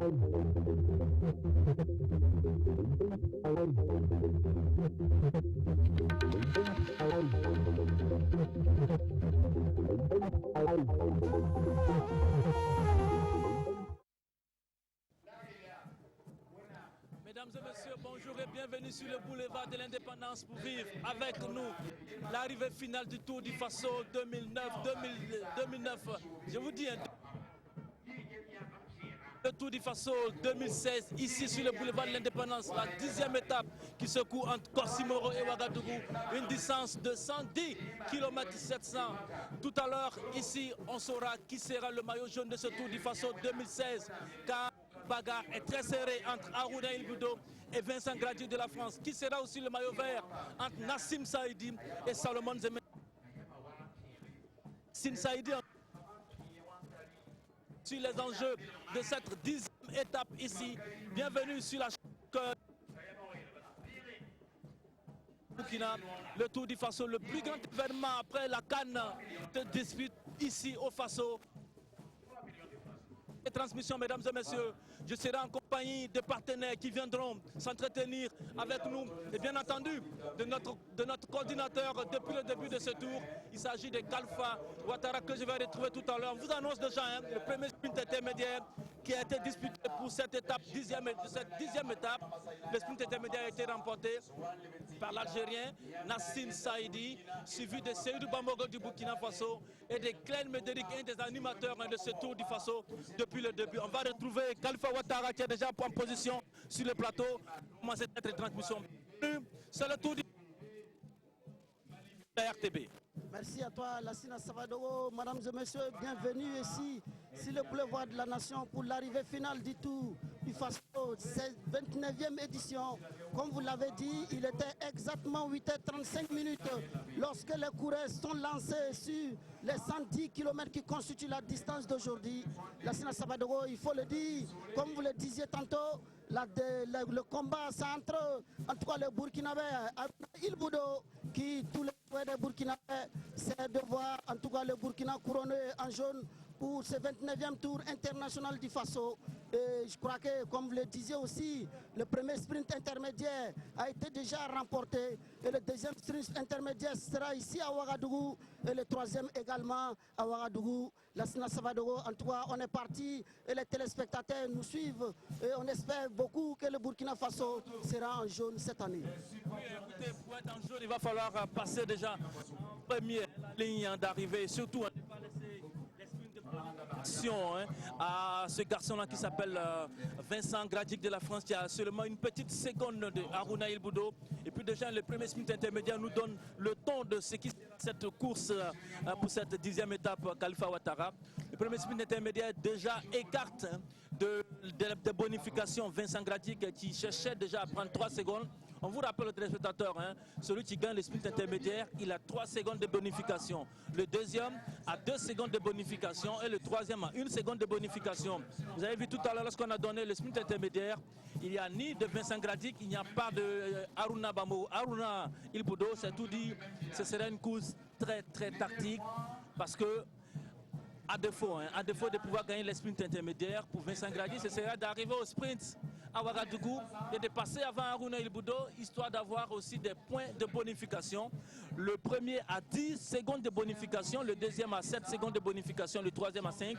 Mesdames et messieurs, bonjour et bienvenue sur le boulevard de l'Indépendance pour vivre avec nous l'arrivée finale du Tour du Faso 2009. Je vous dis, le Tour du Faso 2016, ici sur le boulevard de l'Indépendance, la 10e étape qui se court entre Corsimoro et Ouagadougou, une distance de 110 km 700. Tout à l'heure, ici, on saura qui sera le maillot jaune de ce Tour du Faso 2016, car la bagarre est très serrée entre Harouna El Boudo et Vincent Gradier de la France. Qui sera aussi le maillot vert entre Nassim Saïdi et Salomon Zeme. Nassim Saïdi sur les enjeux de cette 10e étape ici. Bienvenue sur la Burkina, le Tour du Faso, le plus grand événement après la CAN de dispute ici au Faso. Et transmission, mesdames et messieurs, je serai en compagnie de partenaires qui viendront s'entretenir avec nous et bien entendu de notre coordinateur depuis le début de ce tour. Il s'agit de Kalfa Ouattara que je vais retrouver tout à l'heure. On vous annonce déjà le premier sprint intermédiaire qui a été disputé pour cette étape, cette 10e étape. Le sprint intermédiaire a été remporté par l'Algérien Nassim Saïdi, suivi de Seydou Bambogo du Burkina Faso et de Clène Médéric, un des animateurs de ce Tour du Faso depuis le début. On va retrouver Kalfa Ouattara qui est déjà en position sur le plateau pour commencer cette transmission. C'est le Tour du RTB. Merci à toi, Lassina Savadogo. Mesdames et messieurs, bienvenue ici, sur le boulevard de la Nation pour l'arrivée finale du Tour du Faso, cette 29e édition. Comme vous l'avez dit, il était exactement 8h35 lorsque les coureurs sont lancés sur les 110 km qui constituent la distance d'aujourd'hui. Lassina Savadogo, il faut le dire, comme vous le disiez tantôt, le combat c'est entre, en tout cas, le Burkinabé, Il Boudo, qui tous les des Burkinabés, c'est de voir en tout cas le Burkina couronné en jaune pour ce 29e tour international du Faso. Et je crois que, comme vous le disiez aussi, le premier sprint intermédiaire a été déjà remporté et le deuxième sprint intermédiaire sera ici à Ouagadougou et le troisième également à Ouagadougou. Lassina Savadogo, en tout cas, on est parti et les téléspectateurs nous suivent et on espère beaucoup que le Burkina Faso sera en jaune cette année. Oui, écoutez, pour être en jaune, il va falloir passer déjà en première ligne d'arrivée, surtout ne pas laisser l'esprit de qualification à ce garçon-là qui s'appelle Vincent Gradic de la France, qui a seulement une petite seconde de Harouna El Boudo. Et puis déjà, le premier sprint intermédiaire nous donne le ton de ce qui est cette course pour cette 10e étape, Kalfa Ouattara. Le premier sprint intermédiaire déjà écarte de bonification Vincent Gradic qui cherchait déjà à prendre 3 secondes. On vous rappelle aux téléspectateurs, celui qui gagne le sprint intermédiaire, il a 3 secondes de bonification. Le deuxième a 2 secondes de bonification et le troisième a 1 seconde de bonification. Vous avez vu tout à l'heure, lorsqu'on a donné le sprint intermédiaire, il n'y a ni de Vincent Gradic, il n'y a pas de Harouna El Boudo. C'est tout dit, ce serait une course très tactique parce que à défaut de pouvoir gagner les sprints intermédiaires pour Vincent Gradic, ce serait d'arriver au sprint à Ouagadougou et de passer avant Harouna El Boudo, histoire d'avoir aussi des points de bonification. Le premier a 10 secondes de bonification, le deuxième a 7 secondes de bonification, le troisième a 5.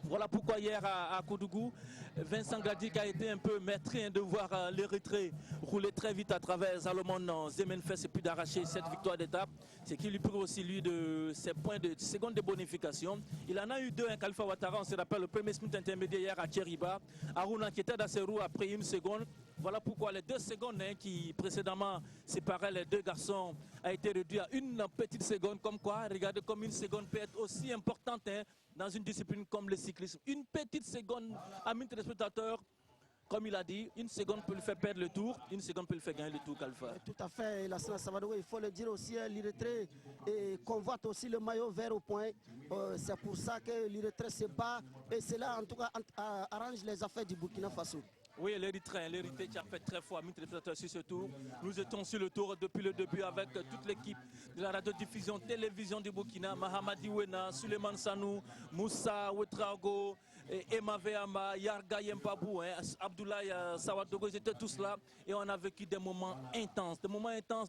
Voilà pourquoi hier à Koudougou, Vincent Gradic a été un peu maîtrisé de voir l'Érythrée rouler très vite à travers Salomon Zemenfes et puis d'arracher cette victoire d'étape. C'est qui lui prit aussi lui de ses points de secondes de bonification. Il en a eu 2, Kalfa Ouattara, on se rappelle le premier sprint intermédiaire hier à Thierryba. Harouna qui était dans ses roues a pris 1 seconde. Voilà pourquoi les 2 secondes qui précédemment séparaient les 2 garçons a été réduit à 1 petite seconde. Comme quoi, regardez comme 1 seconde peut être aussi importante dans une discipline comme le cyclisme. 1 petite seconde, amis téléspectateurs, comme il a dit, 1 seconde peut lui faire perdre le tour, 1 seconde peut lui faire gagner le tour, Kalfa. Tout à fait, Lassina Savadogo, il faut le dire aussi, l'Érythrée convoite aussi le maillot vert au point. C'est pour ça que l'Érythrée se bat et cela en tout cas arrange les affaires du Burkina Faso. Oui, l'Érythrée qui a fait très fort, amis téléspectateurs, sur ce tour. Nous étions sur le tour depuis le début avec toute l'équipe de la radiodiffusion télévision du Burkina, Mahamadi Wena, Suleiman Sanou, Moussa Ouetrago, Emma Veama, Yarga Yempabou, Abdoulaye Sawadogo, ils étaient tous là et on a vécu des moments intenses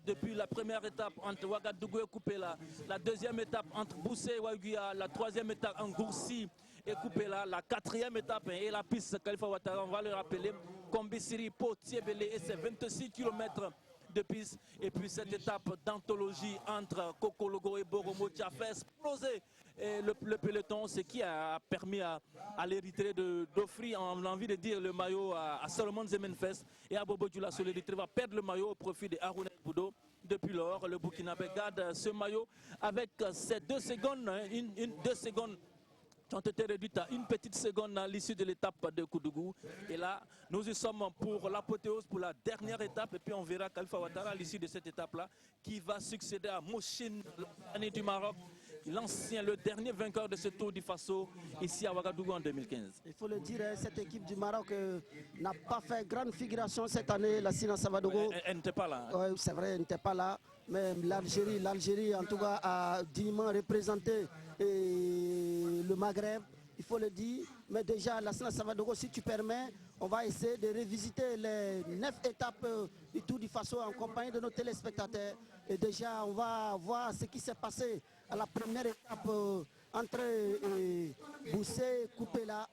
depuis la première étape entre Ouagadougou et Koupela, la deuxième étape entre Boussé et Ouaguia, la troisième étape en Goursi et Koupela, la quatrième étape et la piste Khalifa Ouattara, on va le rappeler, Kombisiri, Potiébélé et ses 26 km de piste. Et puis cette étape d'anthologie entre Kokologo et Boromo qui a fait exploser le peloton, ce qui a permis à l'Érythrée d'offrir, on a envie de dire, le maillot à Solomon Zemenfest et à Bobo Dioula. L'Érythrée va perdre le maillot au profit de Harouna Boudo. Depuis lors, le Burkinabé garde ce maillot avec ces 2 secondes, 2 secondes qui ont été réduites à une petite seconde à l'issue de l'étape de Koudougou. Et là, nous y sommes pour l'apothéose, pour la dernière étape. Et puis on verra Khalifa Ouattara à l'issue de cette étape-là, qui va succéder à Mouchine, l'année du Maroc, le dernier vainqueur de ce Tour du Faso, ici à Ouagadougou en 2015. Il faut le dire, cette équipe du Maroc n'a pas fait grande figuration cette année, la Sina Savadogo. Elle n'était pas là. Oui, c'est vrai, elle n'était pas là. Mais l'Algérie en tout cas a dignement représenté le Maghreb, il faut le dire. Mais déjà, la Sina Savadogo, si tu permets, on va essayer de revisiter les 9 étapes du Tour du Faso en compagnie de nos téléspectateurs. Et déjà, on va voir ce qui s'est passé à la première étape entre Boussé et Koupela.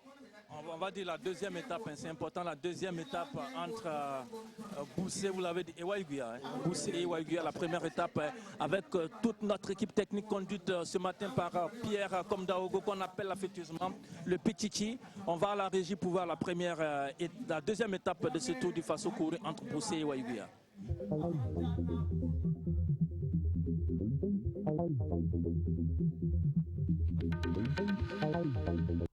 On va dire la deuxième étape, c'est important, la deuxième étape entre Boussé, vous l'avez dit, et Ouaguia. Boussé et Ouaguia, la première étape avec toute notre équipe technique conduite ce matin par Pierre Komdaogo, qu'on appelle affectueusement le Pichichi. On va à la régie pour voir la deuxième étape de ce Tour du Faso couru entre Boussé et Ouaguia.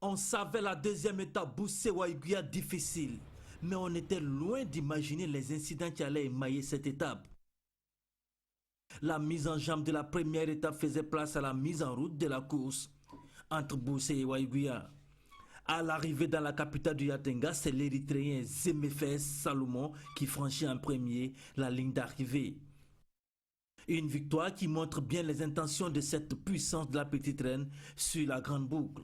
On savait la deuxième étape Boussé-Ouaguia difficile, mais on était loin d'imaginer les incidents qui allaient émailler cette étape. La mise en jambe de la première étape faisait place à la mise en route de la course entre Boussé et Ouaguia. À l'arrivée dans la capitale du Yatenga, c'est l'Érythréen Zemefes Salomon qui franchit en premier la ligne d'arrivée. Une victoire qui montre bien les intentions de cette puissance de la petite reine sur la grande boucle.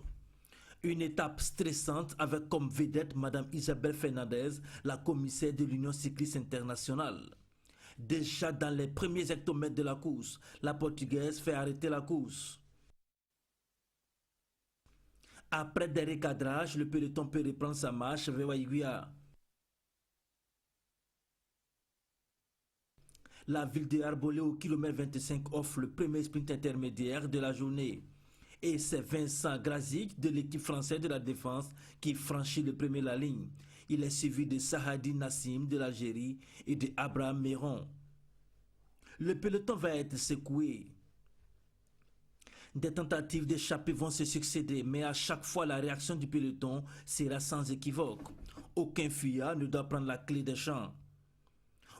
Une étape stressante avec comme vedette Madame Isabelle Fernandez, la commissaire de l'Union cycliste internationale. Déjà dans les premiers hectomètres de la course, la Portugaise fait arrêter la course. Après des recadrages, le peloton peut reprendre sa marche vers Ouaguia. La ville de Arbolé au kilomètre 25 offre le premier sprint intermédiaire de la journée. Et c'est Vincent Grazic de l'équipe française de la défense qui franchit le premier la ligne. Il est suivi de Sahadi Nassim de l'Algérie et de Abraham Méron. Le peloton va être secoué. Des tentatives d'échapper vont se succéder, mais à chaque fois la réaction du peloton sera sans équivoque. Aucun fuyard ne doit prendre la clé des champs.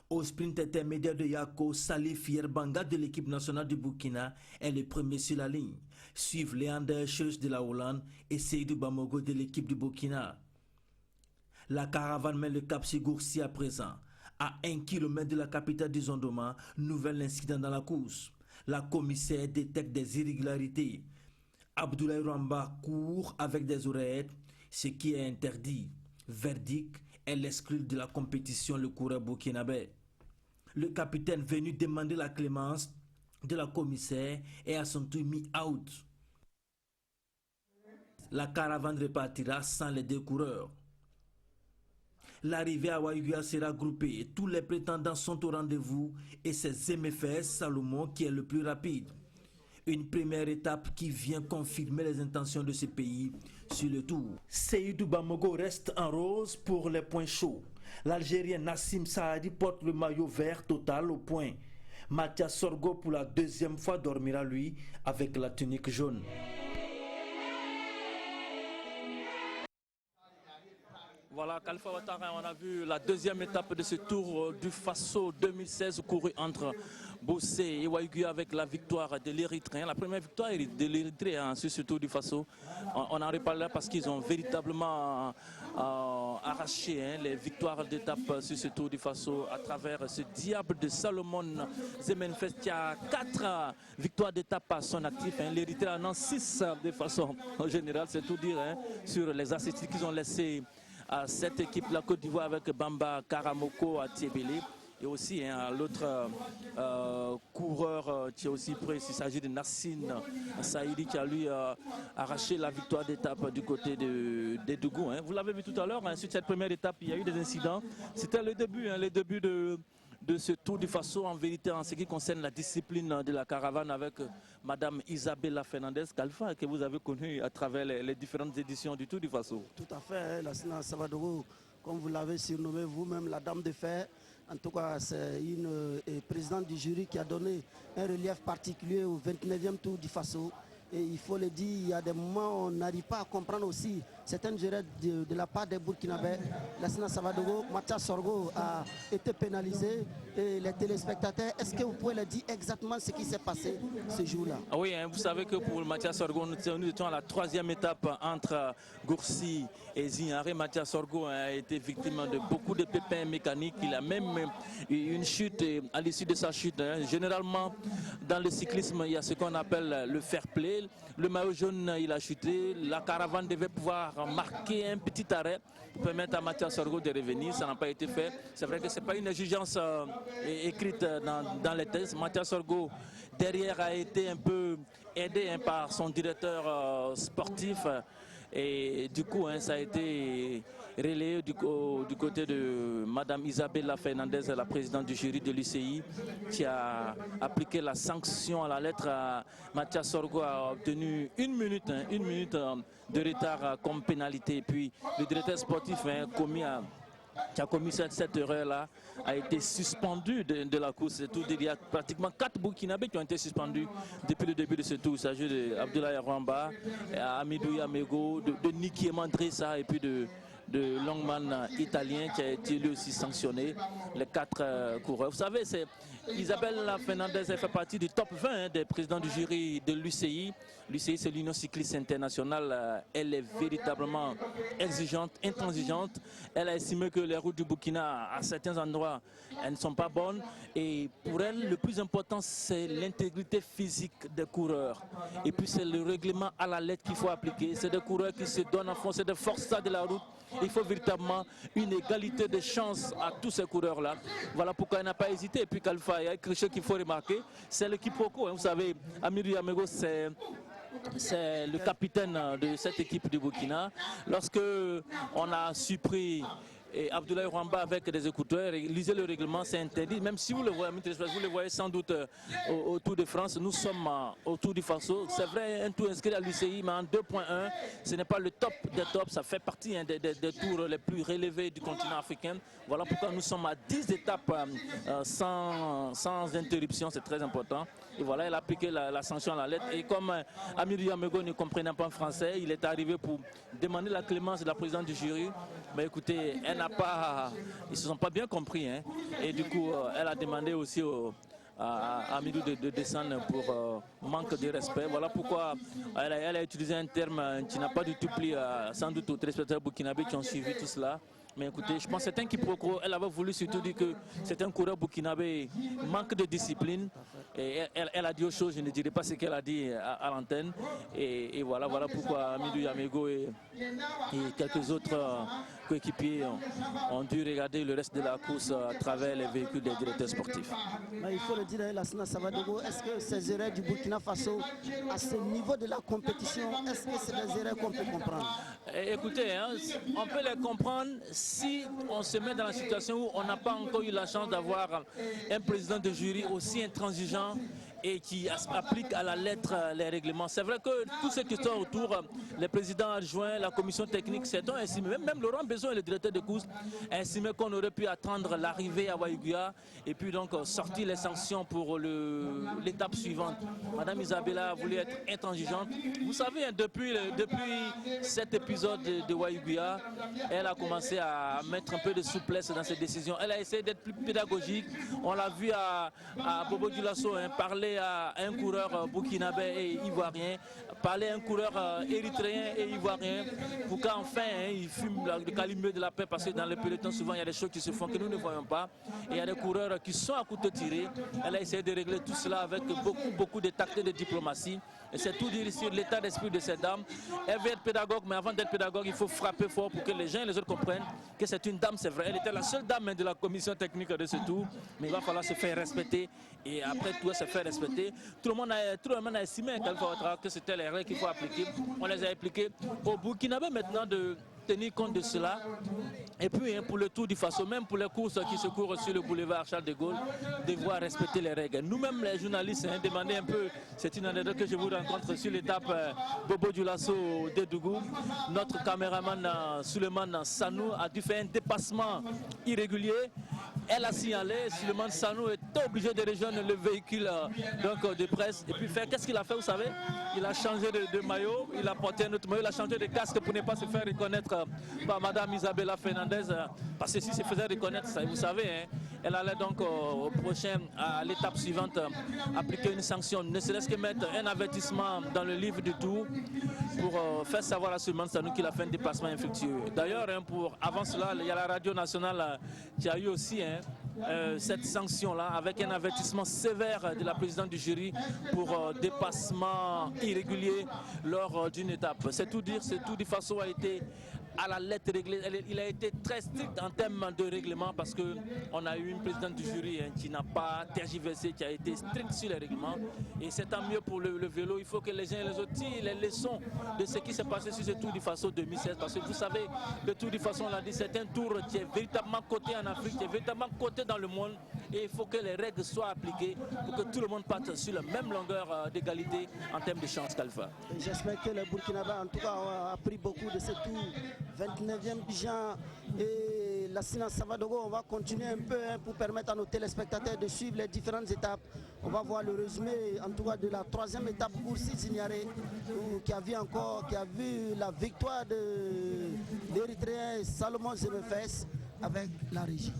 Au sprint intermédiaire de Yako, Salif Yerbanga de l'équipe nationale du Burkina est le premier sur la ligne. Suivent Leander Schulz de la Hollande et Seydou Bamogo de l'équipe du Burkina. La caravane met le cap sur Goursi à présent. À 1 km de la capitale du Zondoma, nouvel incident dans la course. La commissaire détecte des irrégularités. Abdoulaye Ramba court avec des oreillettes, ce qui est interdit. Verdict, elle exclut de la compétition le coureur burkinabé. Le capitaine venu demander la clémence de la commissaire est à son tour mis out. La caravane repartira sans les deux coureurs. L'arrivée à Ouaguia sera groupée. Tous les prétendants sont au rendez-vous et c'est Zemefes Salomon qui est le plus rapide. Une première étape qui vient confirmer les intentions de ce pays sur le tour. Seydou Bamogo reste en rose pour les points chauds. L'Algérien Nassim Saadi porte le maillot vert total au point. Mathias Sorgo pour la deuxième fois dormira lui avec la tunique jaune. Voilà, Khalifa Ouattara, on a vu la deuxième étape de ce Tour du Faso 2016 couru entre Boussé et Ouaguia avec la victoire de l'Érythréen. La première victoire de l'Érythréen sur ce Tour du Faso. On en reparlera parce qu'ils ont véritablement arraché arraché les victoires d'étape sur ce Tour du Faso à travers ce diable de Salomon Zemenfest qui a 4 victoires d'étape à son actif. L'Érythrée en a 6 de façon générale, c'est tout dire sur les assists qu'ils ont laissés à cette équipe, la Côte d'Ivoire, avec Bamba Karamoko à Thiebélé. Et aussi l'autre coureur qui est aussi prêt, il s'agit de Nassine Saïdi qui a lui arraché la victoire d'étape du côté de Dougou. Vous l'avez vu tout à l'heure, sur cette première étape, il y a eu des incidents. C'était le début de ce Tour du Faso, en vérité, en ce qui concerne la discipline de la caravane avec Madame Isabella Fernandez Kalfa, que vous avez connue à travers les différentes éditions du Tour du Faso. Tout à fait, Lassina Savadogo, comme vous l'avez surnommé vous-même, la Dame de Fer. En tout cas, c'est une présidente du jury qui a donné un relief particulier au 29e Tour du Faso. Et il faut le dire, il y a des moments où on n'arrive pas à comprendre aussi certaines erreurs de la part des Burkinabés. Lassina Savadogo, Mathias Sorgo a été pénalisé. Et les téléspectateurs, est-ce que vous pouvez leur dire exactement ce qui s'est passé ce jour-là? Oui, vous savez que pour Mathias Sorgo, nous étions à la 3e étape entre Goursi et Zignaré. Mathias Sorgo a été victime de beaucoup de pépins mécaniques. Il a même eu une chute, et à l'issue de sa chute, généralement dans le cyclisme, il y a ce qu'on appelle le fair play. Le maillot jaune, il a chuté. La caravane devait pouvoir marquer un petit arrêt pour permettre à Mathias Sorgo de revenir. Ça n'a pas été fait. C'est vrai que ce n'est pas une exigence écrite dans les textes. Mathias Sorgo, derrière, a été un peu aidé par son directeur sportif. Et du coup, ça a été relayé du côté de Madame Isabella Fernandez, la présidente du jury de l'UCI, qui a appliqué la sanction à la lettre. Mathias Sorgo a obtenu une minute de retard comme pénalité. Et puis le directeur sportif qui a commis cette erreur-là a été suspendu de la course. Il y a pratiquement 4 Burkinabés qui ont été suspendus depuis le début de ce tour. Il s'agit d'Abdoulaye Rwamba, Amidou Yamego, de Niki Mandrissa et puis de Longman italien qui a été lui aussi sanctionné, les 4 coureurs. Vous savez, Isabella Fernandez fait partie du top 20 des présidents du jury de l'UCI. L'UCI, c'est l'Union cycliste internationale. Elle est véritablement exigeante, intransigeante. Elle a estimé que les routes du Burkina, à certains endroits, elles ne sont pas bonnes. Et pour elle, le plus important, c'est l'intégrité physique des coureurs. Et puis, c'est le règlement à la lettre qu'il faut appliquer. C'est des coureurs qui se donnent en fond, c'est des forçats de la route. Il faut véritablement une égalité de chance à tous ces coureurs-là. Voilà pourquoi il n'a pas hésité. Et puis Kalfa, il y a quelque chose qu'il faut remarquer, c'est le quiproquo. Vous savez, Amirou Yamego, c'est le capitaine de cette équipe du Burkina. Lorsque on a surpris Abdoulaye Rwamba avec des écouteurs, lisez le règlement, c'est interdit. Même si vous le voyez sans doute au Tour de France, nous sommes au Tour du Faso. C'est vrai, un tour inscrit à l'UCI, mais en 2.1, ce n'est pas le top des tops. Ça fait partie des tours les plus relevés du continent africain. Voilà pourquoi nous sommes à 10 étapes sans interruption, c'est très important. Et voilà, elle a appliqué la sanction à la lettre. Et comme Amirou Yamego ne comprenait pas en français, il est arrivé pour demander la clémence de la présidente du jury. Mais écoutez, ils ne se sont pas bien compris. Et du coup, elle a demandé aussi à Amidou de descendre pour manque de respect. Voilà pourquoi elle a utilisé un terme qui n'a pas du tout plu sans doute aux téléspectateurs burkinabés qui ont suivi tout cela. Mais écoutez, je pense que c'est un quiproquo. Elle avait voulu surtout dire que c'est un coureur burkinabé manque de discipline. Et elle a dit autre chose, je ne dirai pas ce qu'elle a dit à l'antenne. Et voilà pourquoi Amidou Yamego et quelques autres coéquipiers ont dû regarder le reste de la course à travers les véhicules des directeurs sportifs. Mais il faut le dire, Lassina Savadogo, est-ce que ces erreurs du Burkina Faso, à ce niveau de la compétition, est-ce que c'est des erreurs qu'on peut comprendre? Écoutez, on peut les comprendre si on se met dans la situation où on n'a pas encore eu la chance d'avoir un président de jury aussi intransigeant et qui applique à la lettre les règlements. C'est vrai que tous ceux qui sont autour, les présidents adjoints, la commission technique, c'est ont estimé, même Laurent Besson et le directeur de course, a estimé qu'on aurait pu attendre l'arrivée à Waïguya et puis donc sortir les sanctions pour l'étape suivante. Madame Isabella a voulu être intransigeante. Vous savez, depuis cet épisode de Waïguya, elle a commencé à mettre un peu de souplesse dans ses décisions. Elle a essayé d'être plus pédagogique. On l'a vu à Bobo Dioulasso parler parler à un coureur burkinabé et ivoirien, parler à un coureur érythréen et ivoirien, pour qu'enfin ils fument le calibre de la paix, parce que dans le peloton, souvent il y a des choses qui se font que nous ne voyons pas. Et il y a des coureurs qui sont à couteau tiré. Elle a essayé de régler tout cela avec beaucoup de tact et de diplomatie. Et c'est tout dire sur l'état d'esprit de cette dame. Elle veut être pédagogue, mais avant d'être pédagogue, il faut frapper fort pour que les gens et les autres comprennent que c'est une dame, c'est vrai. Elle était la seule dame de la commission technique de ce tour, mais il va falloir se faire respecter. Et après tout, se faire respecter. Tout le monde a estimé que c'était les règles qu'il faut appliquer. On les a appliquées. Au Burkinabé maintenant de tenir compte de cela. Et puis pour le Tour du Faso, même pour les courses qui se courent sur le boulevard Charles de Gaulle, devoir respecter les règles. Nous-mêmes les journalistes, demandez un peu, c'est une anecdote que je vous rencontre sur l'étape Bobo Dioulasso de Dougou. Notre caméraman Suleiman Sanou a dû faire un dépassement irrégulier. Elle a signalé, Suleiman Sanou est obligé de rejoindre le véhicule de presse et puis faire, qu'est-ce qu'il a fait, vous savez? Il a changé de maillot, il a porté un autre maillot, il a changé de casque pour ne pas se faire reconnaître par Madame Isabella Fernandez, parce que si se faisait reconnaître, ça, vous savez, elle allait donc à l'étape suivante, appliquer une sanction, ne serait-ce que mettre un avertissement dans le livre du Tour pour faire savoir à Suleiman Sanou qu'il a fait un déplacement infructueux. D'ailleurs, avant cela, il y a la radio nationale qui a eu aussi cette sanction-là avec un avertissement sévère de la présidente du jury pour dépassement irrégulier lors d'une étape. C'est tout dire, Faso a été à la lettre réglée. Il a été très strict en termes de règlement parce qu'on a eu une présidente du jury qui n'a pas tergiversé, qui a été stricte sur les règlements. Et c'est tant mieux pour le vélo. Il faut que les uns et les autres tirent les leçons de ce qui s'est passé sur ce Tour du Faso 2016. Parce que vous savez, le Tour du Faso, on l'a dit, c'est un tour qui est véritablement coté en Afrique, qui est véritablement coté dans le monde. Et il faut que les règles soient appliquées pour que tout le monde parte sur la même longueur d'égalité en termes de chance, Khalifa. J'espère que les Burkinabés, en tout cas, ont appris beaucoup de ce tour. 29e Bijan et la Sina Savadogo. On va continuer un peu pour permettre à nos téléspectateurs de suivre les différentes étapes. On va voir le résumé, en tout cas, de la 3e étape pour Sizignaré, qui a vu la victoire de l'Érythréen Salomon Zemefes avec la régie.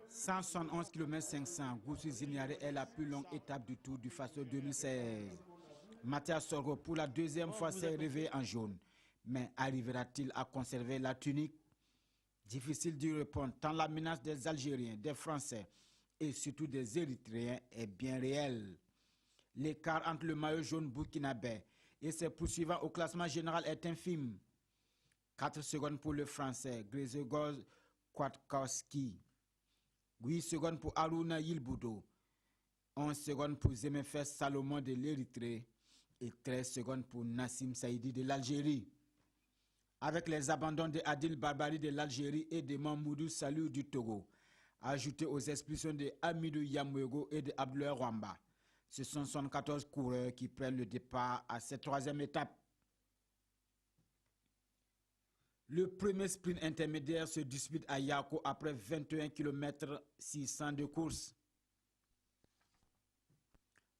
171 km 500, Goussi Zignaré est la plus longue étape du Tour du Faso 2016. Mathias Sorgo, pour la deuxième fois, s'est réveillé en jaune. Mais arrivera-t-il à conserver la tunique? Difficile d'y répondre, tant la menace des Algériens, des Français et surtout des Érythréens est bien réelle. L'écart entre le maillot jaune burkinabé et ses poursuivants au classement général est infime. 4 secondes pour le Français, Grzegorz Kwiatkowski. 8 secondes pour Haruna Yilboudo. 11 secondes pour Zemefes Salomon de l'Érythrée et 13 secondes pour Nassim Saïdi de l'Algérie. Avec les abandons de Adil Barbari de l'Algérie et de Mamoudou Salou du Togo, ajoutés aux expulsions de Hamidou Yamouego et de Abdoulaye Rwamba, ce sont 74 coureurs qui prennent le départ à cette 3e étape. Le premier sprint intermédiaire se dispute à Yako après 21 km 600 de course.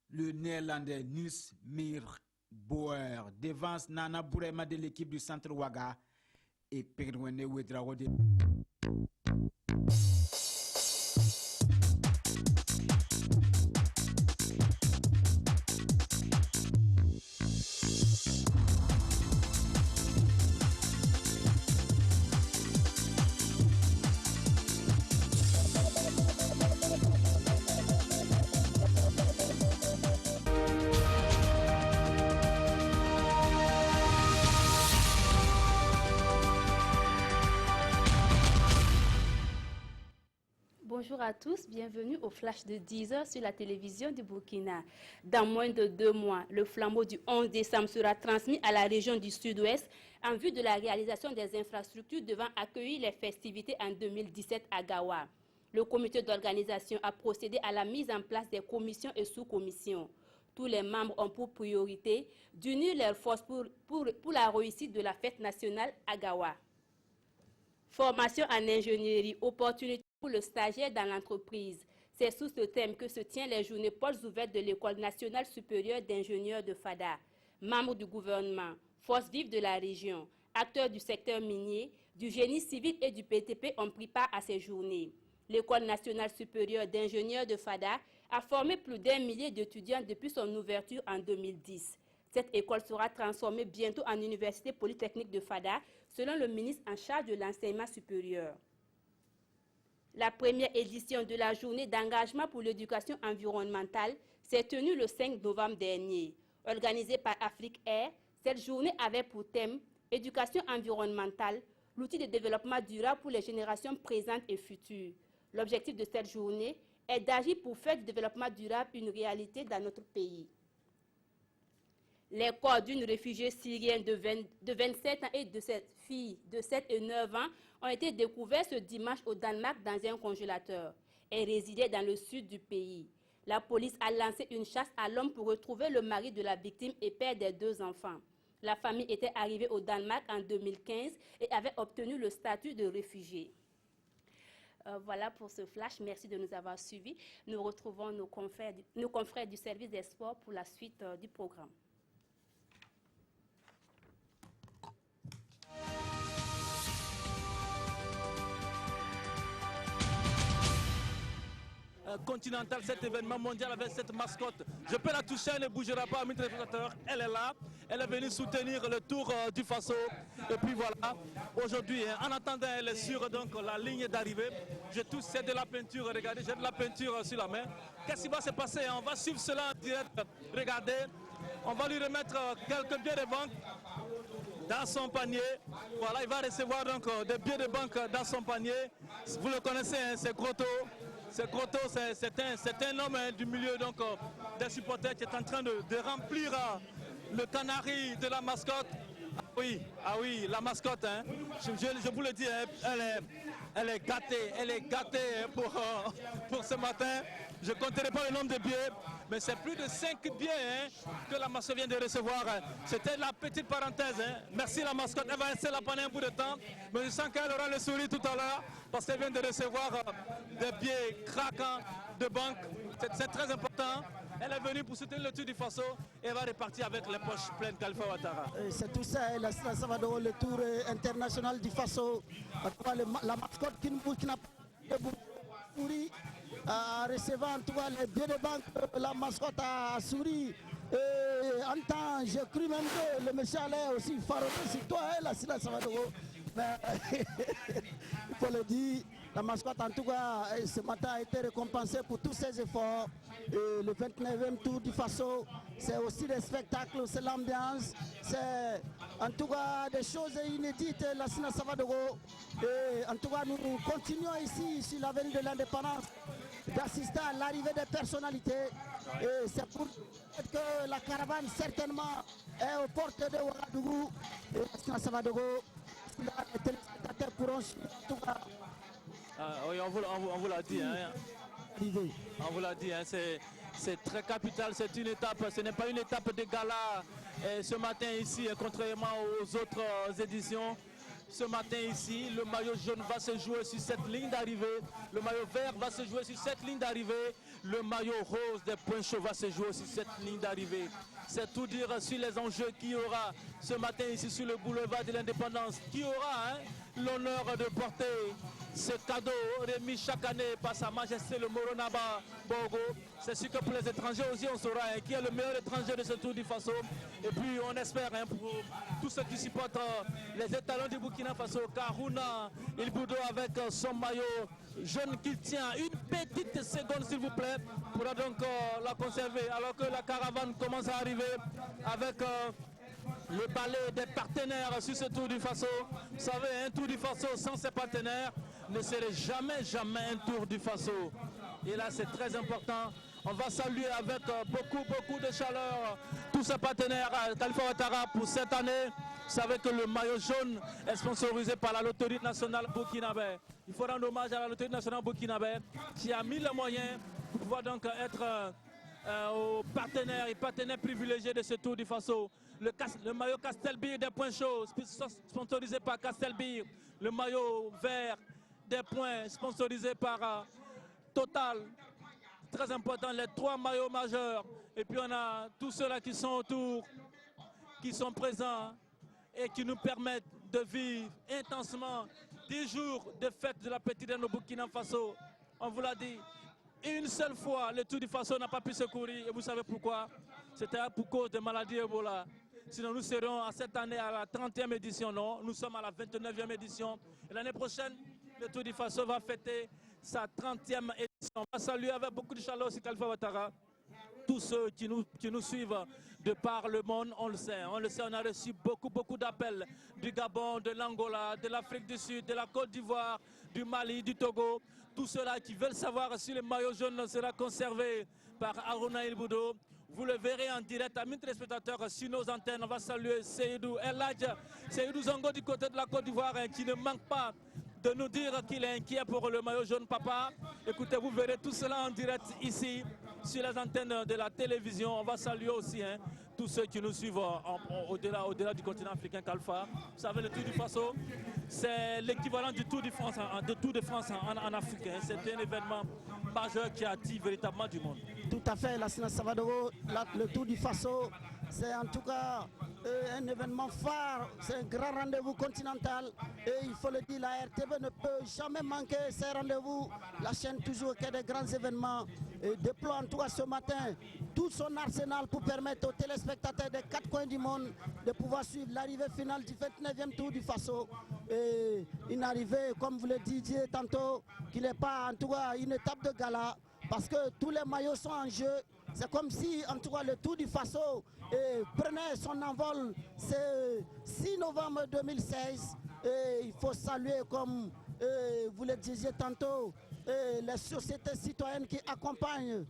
Le néerlandais Niels Meerbauer devance Nana Bourema de l'équipe du centre Ouaga et Pedrone Ouedraogo de... Bonjour à tous, bienvenue au flash de 10h sur la télévision du Burkina. Dans moins de 2 mois, le flambeau du 11 décembre sera transmis à la région du Sud-Ouest en vue de la réalisation des infrastructures devant accueillir les festivités en 2017 à Gawa. Le comité d'organisation a procédé à la mise en place des commissions et sous-commissions. Tous les membres ont pour priorité d'unir leurs forces pour la réussite de la fête nationale à Gawa. Formation en ingénierie, opportunités pour le stagiaire dans l'entreprise. C'est sous ce thème que se tient les journées portes ouvertes de l'École nationale supérieure d'ingénieurs de Fada. Membres du gouvernement, forces vives de la région, acteurs du secteur minier, du génie civil et du PTP ont pris part à ces journées. L'École nationale supérieure d'ingénieurs de Fada a formé plus d'1 millier d'étudiants depuis son ouverture en 2010. Cette école sera transformée bientôt en université polytechnique de Fada, selon le ministre en charge de l'enseignement supérieur. La première édition de la journée d'engagement pour l'éducation environnementale s'est tenue le 5 novembre dernier. Organisée par Afrique Air, cette journée avait pour thème « Éducation environnementale, l'outil de développement durable pour les générations présentes et futures ». L'objectif de cette journée est d'agir pour faire du développement durable une réalité dans notre pays. Les corps d'une réfugiée syrienne de 27 ans et de cette fille de 7 et 9 ans ont été découverts ce dimanche au Danemark dans un congélateur. Elles résidaient dans le sud du pays. La police a lancé une chasse à l'homme pour retrouver le mari de la victime et père des 2 enfants. La famille était arrivée au Danemark en 2015 et avait obtenu le statut de réfugié. Voilà pour ce flash. Merci de nous avoir suivis. Nous retrouvons nos confrères du service des sports pour la suite du programme. Continental, cet événement mondial avec cette mascotte. Je peux la toucher, elle ne bougera pas, mes téléspectateurs. Elle est là, elle est venue soutenir le Tour du Faso. Et puis voilà, aujourd'hui, en attendant, elle est sur donc, la ligne d'arrivée. Je touche, c'est de la peinture, regardez, j'ai de la peinture sur la main. Qu'est-ce qui va se passer? On va suivre cela en direct. Regardez, on va lui remettre quelques billets de banque dans son panier. Voilà, il va recevoir donc des billets de banque dans son panier. Vous le connaissez, hein, c'est Grotto. C'est Grotto, c'est un homme du milieu donc, des supporters qui est en train de remplir le canari de la mascotte. Ah oui, la mascotte, hein. Je vous le dis, hein, elle est gâtée pour ce matin. Je ne compterai pas le nombre de billets, mais c'est plus de 5 billets hein, que la mascotte vient de recevoir. C'était la petite parenthèse. Hein. Merci la mascotte, elle va rester là pendant un bout de temps, mais je sens qu'elle aura le sourire tout à l'heure parce qu'elle vient de recevoir des billets craquants de banque. C'est très important. Elle est venue pour soutenir le Tour du Faso et elle va repartir avec les poches pleines d'Alpha Ouattara. C'est tout ça, ça va dans le Tour international du Faso. La mascotte qui n'a pas souri, en recevant en tout cas les billets de banque, la mascotte a souri. En temps, j'ai cru même que le monsieur allait aussi faronner sur toi, la Sila Savadoro. Mais il faut le dire, la mascotte en tout cas ce matin a été récompensée pour tous ses efforts. Et le 29e Tour du Faso, c'est aussi des spectacles, c'est l'ambiance, c'est en tout cas des choses inédites, la Sina Savadoro. Et en tout cas, nous continuons ici sur l'avenue de l'indépendance d'assister à l'arrivée des personnalités. Et c'est pour que la caravane certainement est aux portes de Ouagadougou. Et la Sina Savadoro, les téléspectateurs pourront en tout cas. Oui, on vous l'a dit. Hein. On vous l'a dit, hein, c'est très capital, c'est une étape, ce n'est pas une étape de gala ce matin ici, contrairement aux autres éditions. Ce matin ici, le maillot jaune va se jouer sur cette ligne d'arrivée, le maillot vert va se jouer sur cette ligne d'arrivée, le maillot rose des points chauds va se jouer sur cette ligne d'arrivée. C'est tout dire sur les enjeux qu'il y aura ce matin ici sur le boulevard de l'Indépendance, qui aura l'honneur de porter ce cadeau remis chaque année par Sa Majesté le Moronaba Bogo. C'est sûr que pour les étrangers aussi on saura qui est le meilleur étranger de ce Tour du Faso. Et puis on espère pour tous ceux qui supportent les étalons du Burkina Faso, Karouna Ilboudo avec son maillot jaune qu'il tient une petite seconde s'il vous plaît, pourra donc la conserver alors que la caravane commence à arriver avec le balai des partenaires sur ce Tour du Faso. Vous savez, un Tour du Faso sans ses partenaires ne serait jamais un Tour du Faso. Et là, c'est très important. On va saluer avec beaucoup de chaleur tous ces partenaires d'Alpha Ouattara pour cette année. Vous savez que le maillot jaune est sponsorisé par la Loterie nationale burkinabé. Il faut rendre hommage à la Loterie nationale burkinabé qui a mis les moyens pour pouvoir donc être aux partenaires et partenaires privilégiés de ce Tour du Faso. Le maillot Castelbir des points chauds, sponsorisé par Castelbir. Le maillot vert des points, sponsorisé par Total. Très important, les 3 maillots majeurs. Et puis on a tous ceux-là qui sont autour, qui sont présents et qui nous permettent de vivre intensement 10 jours de fête de la Petite Reine au Burkina Faso. On vous l'a dit, une seule fois, le Tour du Faso n'a pas pu se courir. Et vous savez pourquoi? C'était pour cause de maladie Ebola. Sinon, nous serons cette année à la 30e édition, non? Nous sommes à la 29e édition. Et l'année prochaine, le Tour du Faso va fêter sa 30e édition. On va saluer avec beaucoup de chaleur aussi Khalifa Ouattara. Tous ceux qui nous suivent de par le monde, on le sait, on a reçu beaucoup d'appels du Gabon, de l'Angola, de l'Afrique du Sud, de la Côte d'Ivoire, du Mali, du Togo. Tous ceux-là qui veulent savoir si le maillot jaune sera conservé par Harouna El Boudo. Vous le verrez en direct, amis téléspectateurs, sur nos antennes. On va saluer Seydou El Hadj, Seydou Zongo du côté de la Côte d'Ivoire, qui ne manque pas de nous dire qu'il est inquiet pour le maillot jaune papa. Écoutez, vous verrez tout cela en direct ici, sur les antennes de la télévision. On va saluer aussi tous ceux qui nous suivent au-delà du continent africain Kalfa. Vous savez, le Tour du Faso, c'est l'équivalent du Tour de France, en Afrique. C'est un événement majeur qui attire véritablement du monde. Tout à fait, Lassina Savadogo, le Tour du Faso, c'est en tout cas un événement phare, c'est un grand rendez-vous continental et il faut le dire, la RTV ne peut jamais manquer ces rendez-vous. La chaîne toujours qui a des grands événements et déploie en tout cas ce matin tout son arsenal pour permettre aux téléspectateurs des 4 coins du monde de pouvoir suivre l'arrivée finale du 29e Tour du Faso. Et une arrivée, comme vous le disiez tantôt, qui n'est pas en tout cas une étape de gala parce que tous les maillots sont en jeu. C'est comme si, en tout cas, le Tour du Faso prenait son envol. C'est 6 novembre 2016. Et il faut saluer, comme vous le disiez tantôt, les sociétés citoyennes qui accompagnent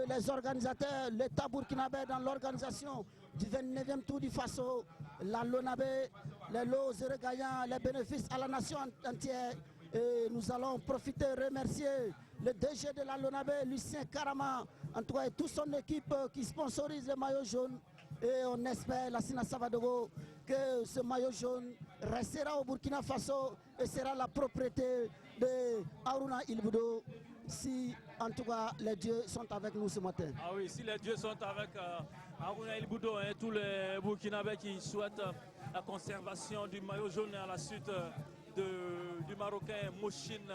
les organisateurs, l'État burkinabé dans l'organisation du 29e Tour du Faso, la LONABé, les lots gagnants, les bénéfices à la nation entière. Et nous allons profiter et remercier le DG de la LONABé, Lucien Karama, en tout cas, et toute son équipe qui sponsorise le maillot jaune. Et on espère, Lassina Savadogo, que ce maillot jaune restera au Burkina Faso et sera la propriété de Harouna El Boudo, si en tout cas les dieux sont avec nous ce matin. Ah oui, si les dieux sont avec Harouna El Boudo, tous les Burkinabés qui souhaitent la conservation du maillot jaune à la suite du Marocain Mouchine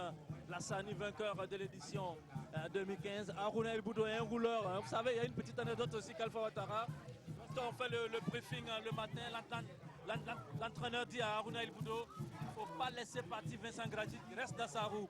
Lassani, vainqueur de l'édition 2015. Harouna El Boudo est un rouleur. Vous savez, il y a une petite anecdote aussi, Khalifa Ouattara. Quand on fait le briefing le matin, l'entraîneur dit à Harouna El Boudo, il ne faut pas laisser partir Vincent Gradic, il reste dans sa roue.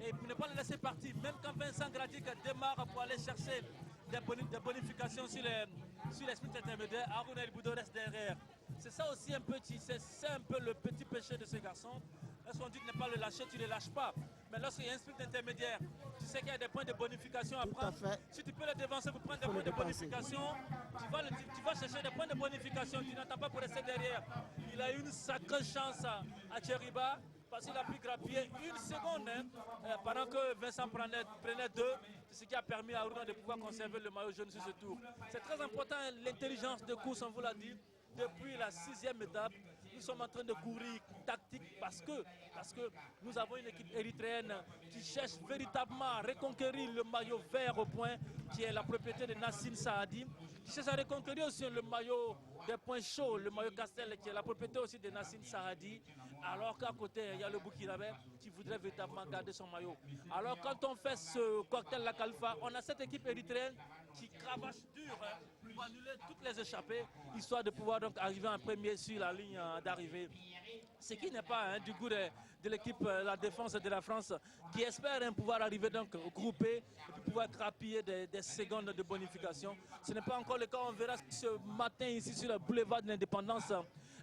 Et ne pas le laisser partir, même quand Vincent Gradic démarre pour aller chercher des bonifications sur les sprints intermédiaires, Harouna El Boudo reste derrière. C'est ça aussi c'est un peu le petit péché de ce garçon. Lorsqu'on dit de ne pas le lâcher, tu ne le lâches pas. Mais lorsqu'il y a un sprint intermédiaire, tu sais qu'il y a des points de bonification à prendre. Si tu peux le devancer pour prendre des points de bonification, tu vas chercher des points de bonification, tu n'attends pas pour rester derrière. Il a eu une sacrée chance à Tchériba parce qu'il a pu grappiller une seconde pendant que Vincent prenait 2. C'est ce qui a permis à Harouna de pouvoir conserver le maillot jaune sur ce tour. C'est très important l'intelligence de course, on vous l'a dit. Depuis la 6e étape, nous sommes en train de courir tactique parce que nous avons une équipe érythréenne qui cherche véritablement à reconquérir le maillot vert au point, qui est la propriété de Nassine Saadi, qui cherche à reconquérir aussi le maillot des points chauds, le maillot Castel, qui est la propriété aussi de Nassine Saadi, alors qu'à côté, il y a le Burkinabé qui voudrait véritablement garder son maillot. Alors quand on fait ce cocktail la Khalifa, on a cette équipe érythréenne qui cravache dur pour annuler toutes les échappées, histoire de pouvoir donc arriver en premier sur la ligne d'arrivée. Ce qui n'est pas du goût de l'équipe la défense de la France, qui espère pouvoir arriver donc groupé et puis pouvoir grappiller des secondes de bonification. Ce n'est pas encore le cas, on verra ce matin ici sur le boulevard de l'Indépendance.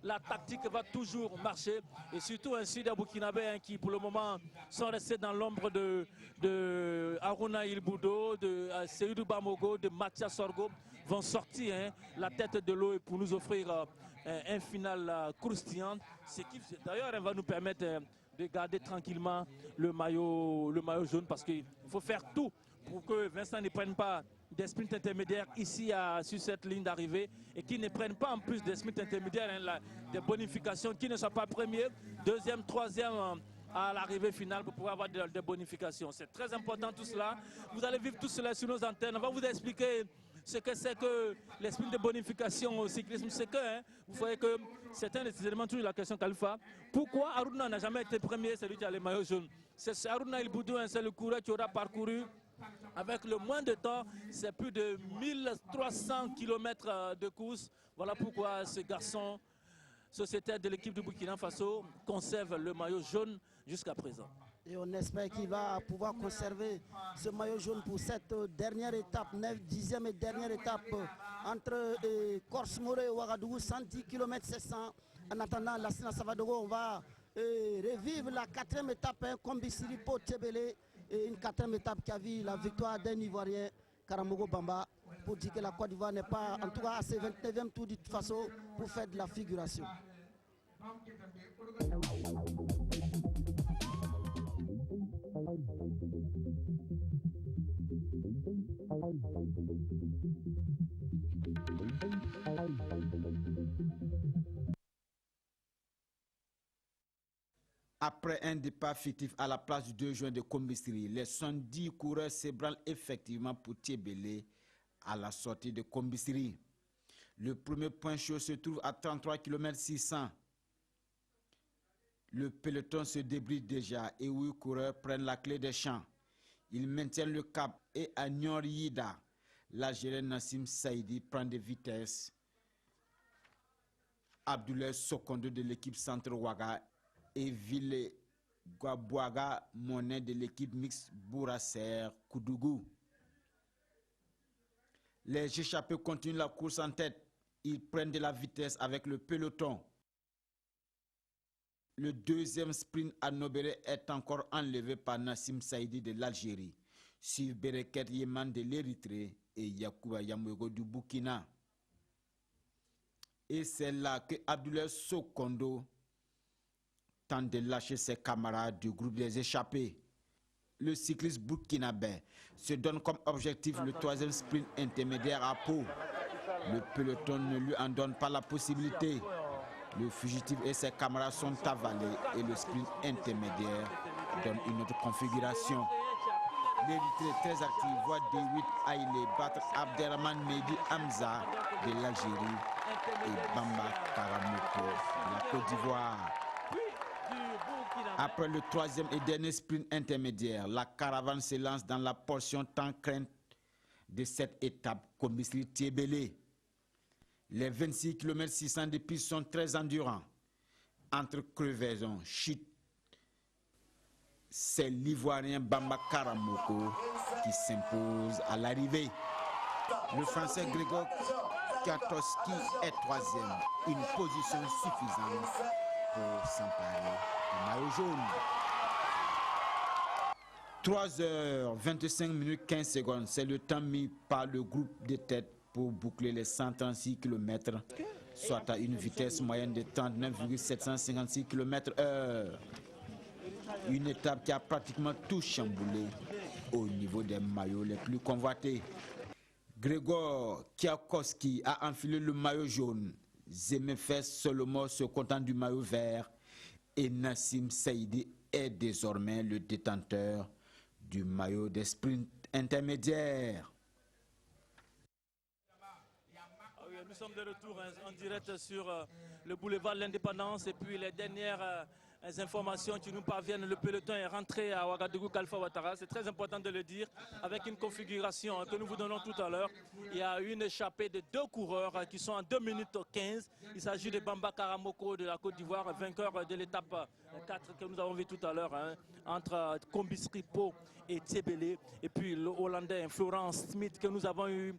La tactique va toujours marcher et surtout ainsi des Burkinabés qui pour le moment sont restés dans l'ombre de Harouna El Boudo, de Seydou Bamogo, de Mathias Sorgo vont sortir la tête de l'eau pour nous offrir un final croustillant. Ce qui d'ailleurs va nous permettre de garder tranquillement le maillot jaune parce qu'il faut faire tout pour que Vincent ne prenne pas des sprints intermédiaires ici sur cette ligne d'arrivée et qui ne prennent pas en plus des sprints intermédiaires, hein, des bonifications, qui ne soient pas premiers, deuxième, troisième à l'arrivée finale pour pouvoir avoir des bonifications. C'est très important tout cela. Vous allez vivre tout cela sur nos antennes. On va vous expliquer ce que c'est que les sprints de bonification au cyclisme. C'est que, hein, vous voyez que c'est un des éléments, toujours la question Khalifa. Pourquoi Aruna n'a jamais été premier, celui qui a les maillots jaunes? C'est Aruna El Boudou, hein, c'est le coureur qui aura parcouru avec le moins de temps, c'est plus de 1300 km de course. Voilà pourquoi ce garçon, sociétaire de l'équipe du Burkina Faso, conserve le maillot jaune jusqu'à présent. Et on espère qu'il va pouvoir conserver ce maillot jaune pour cette dernière étape, 10e et dernière étape entre Korse-Moré et Ouagadougou, 110 km 700. En attendant, Lassina Savadogo, on va revivre la 4e étape, Kombisiripo Tebele, et une 4e étape qui a vu la victoire d'un Ivoirien, Karamogo Bamba, pour dire que la Côte d'Ivoire n'est pas, en tout cas à ce 29e tour de toute façon, pour faire de la figuration. Après un départ fictif à la place du 2 juin de Kombisiri, les 110 coureurs s'ébranlent effectivement pour Tebele à la sortie de Kombisiri. Le premier point chaud se trouve à 33 km 600. Le peloton se débride déjà et 8 coureurs prennent la clé des champs. Ils maintiennent le cap et à Nyoriyida, l'Algérien Nassim Saïdi prend des vitesses. Abdoulaye Sokondo de l'équipe Centre Ouaga et Ville Gabouaga Monet de l'équipe mixte Bourasser Koudougou. Les échappés continuent la course en tête. Ils prennent de la vitesse avec le peloton. Le deuxième sprint à Nobéré est encore enlevé par Nassim Saïdi de l'Algérie, suivent Bereket Yeman de l'Érythrée et Yacouba Yamouego du Burkina. Et c'est là que Abdoulaye Sokondo tente de lâcher ses camarades du groupe des échappés. Le cycliste burkinabé se donne comme objectif le 3e sprint intermédiaire à Pau. Le peloton ne lui en donne pas la possibilité. Le fugitif et ses camarades sont avalés et le sprint intermédiaire donne une autre configuration. L'Érythrée très active voit D8 Haïlé battre Abderrahmane Mehdi Hamza de l'Algérie et Bamba Karamoko de la Côte d'Ivoire. Après le 3e et dernier sprint intermédiaire, la caravane se lance dans la portion tant crainte de cette étape Kombisiri Tebele. Les 26 km 600 de piste sont très endurants. Entre crevaisons, chutes, c'est l'Ivoirien Bamba Karamoko qui s'impose à l'arrivée. Le Français Grégor Kiatowski est 3e, une position suffisante pour s'emparer du maillot jaune. 3h25 15 secondes, c'est le temps mis par le groupe de tête pour boucler les 136 km, soit à une vitesse moyenne de 39,756 km/h. Une étape qui a pratiquement tout chamboulé au niveau des maillots les plus convoités. Grégor Kiakowski a enfilé le maillot jaune. Zemefes Solomon se contente du maillot vert. Et Nassim Saïdi est désormais le détenteur du maillot des sprints intermédiaires. Nous sommes de retour en direct sur le boulevard de l'Indépendance et puis les dernières informations qui nous parviennent. Le peloton est rentré à Ouagadougou Khalifa Ouattara, c'est très important de le dire, avec une configuration que nous vous donnons tout à l'heure. Il y a une échappée de 2 coureurs qui sont en 2 minutes 15. Il s'agit de Bamba Karamoko de la Côte d'Ivoire, vainqueur de l'étape 4 que nous avons vu tout à l'heure, entre Kombisiri Po et Tebele. Et puis le Hollandais Florence Smith que nous avons eu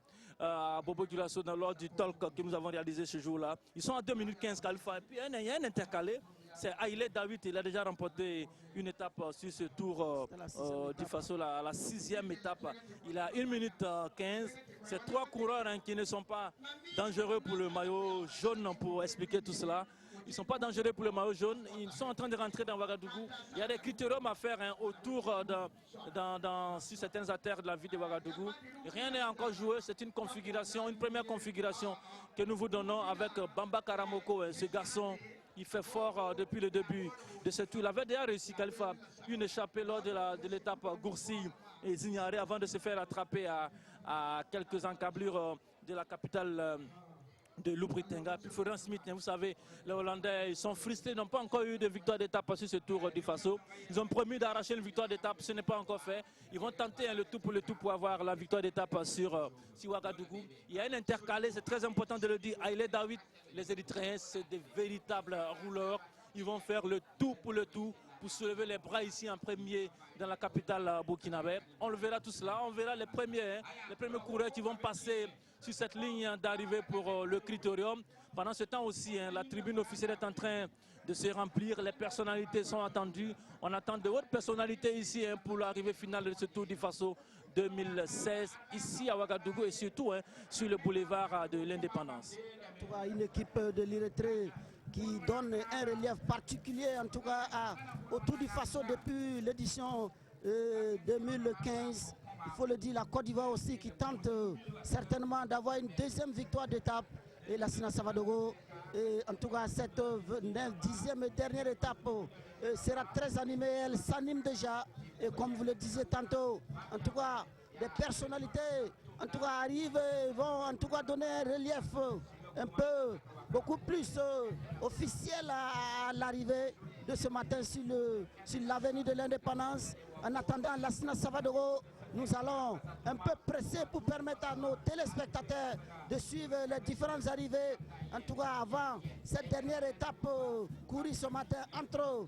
à Bobo Dioulasso lors du talk que nous avons réalisé ce jour-là. Ils sont à 2 minutes 15 Khalifa. Et puis il y a un intercalé. C'est Haïlé David, il a déjà remporté une étape sur ce tour du Faso, la 6e étape. Il a 1 minute 15. C'est 3 coureurs qui ne sont pas dangereux pour le maillot jaune pour expliquer tout cela. Ils ne sont pas dangereux pour le maillot jaune. Ils sont en train de rentrer dans Ouagadougou. Il y a des critériums à faire autour sur certaines artères de la ville de Ouagadougou. Rien n'est encore joué. C'est une configuration, une première configuration que nous vous donnons avec Bamba Karamoko, ce garçon. Il fait fort depuis le début de ce tour. Il avait déjà réussi, Khalifa, une échappée lors de l'étape Goursi et Zignaré avant de se faire attraper à quelques encablures de la capitale de Loubritenga. Puis Florent Smith, vous savez, les Hollandais, ils sont frustrés, ils n'ont pas encore eu de victoire d'étape sur ce tour du Faso. Ils ont promis d'arracher une victoire d'étape, ce n'est pas encore fait. Ils vont tenter le tout pour avoir la victoire d'étape sur Ouagadougou. Il y a une intercalée, c'est très important de le dire. Aïlé David, les Érythréens, c'est des véritables rouleurs. Ils vont faire le tout pour soulever les bras ici en premier dans la capitale burkinabé. On le verra tout cela, on verra les premiers coureurs qui vont passer sur cette ligne d'arrivée pour le critérium. Pendant ce temps aussi, la tribune officielle est en train de se remplir, les personnalités sont attendues. On attend de hautes personnalités ici pour l'arrivée finale de ce Tour du Faso 2016, ici à Ouagadougou et surtout sur le boulevard de l'Indépendance. Une équipe de l'Érythrée qui donne un relief particulier en tout cas au Tour du Faso depuis l'édition 2015. Il faut le dire, la Côte d'Ivoire aussi qui tente certainement d'avoir une deuxième victoire d'étape. Et la Sina Savadogo, en tout cas cette 10e et dernière étape sera très animée, elle s'anime déjà. Et comme vous le disiez tantôt, en tout cas des personnalités en tout cas arrivent et vont en tout cas donner un relief un peu beaucoup plus officiel à l'arrivée de ce matin sur l'avenue de l'Indépendance. En attendant la Sina Savadogo, nous allons un peu presser pour permettre à nos téléspectateurs de suivre les différentes arrivées, en tout cas avant cette dernière étape courue ce matin entre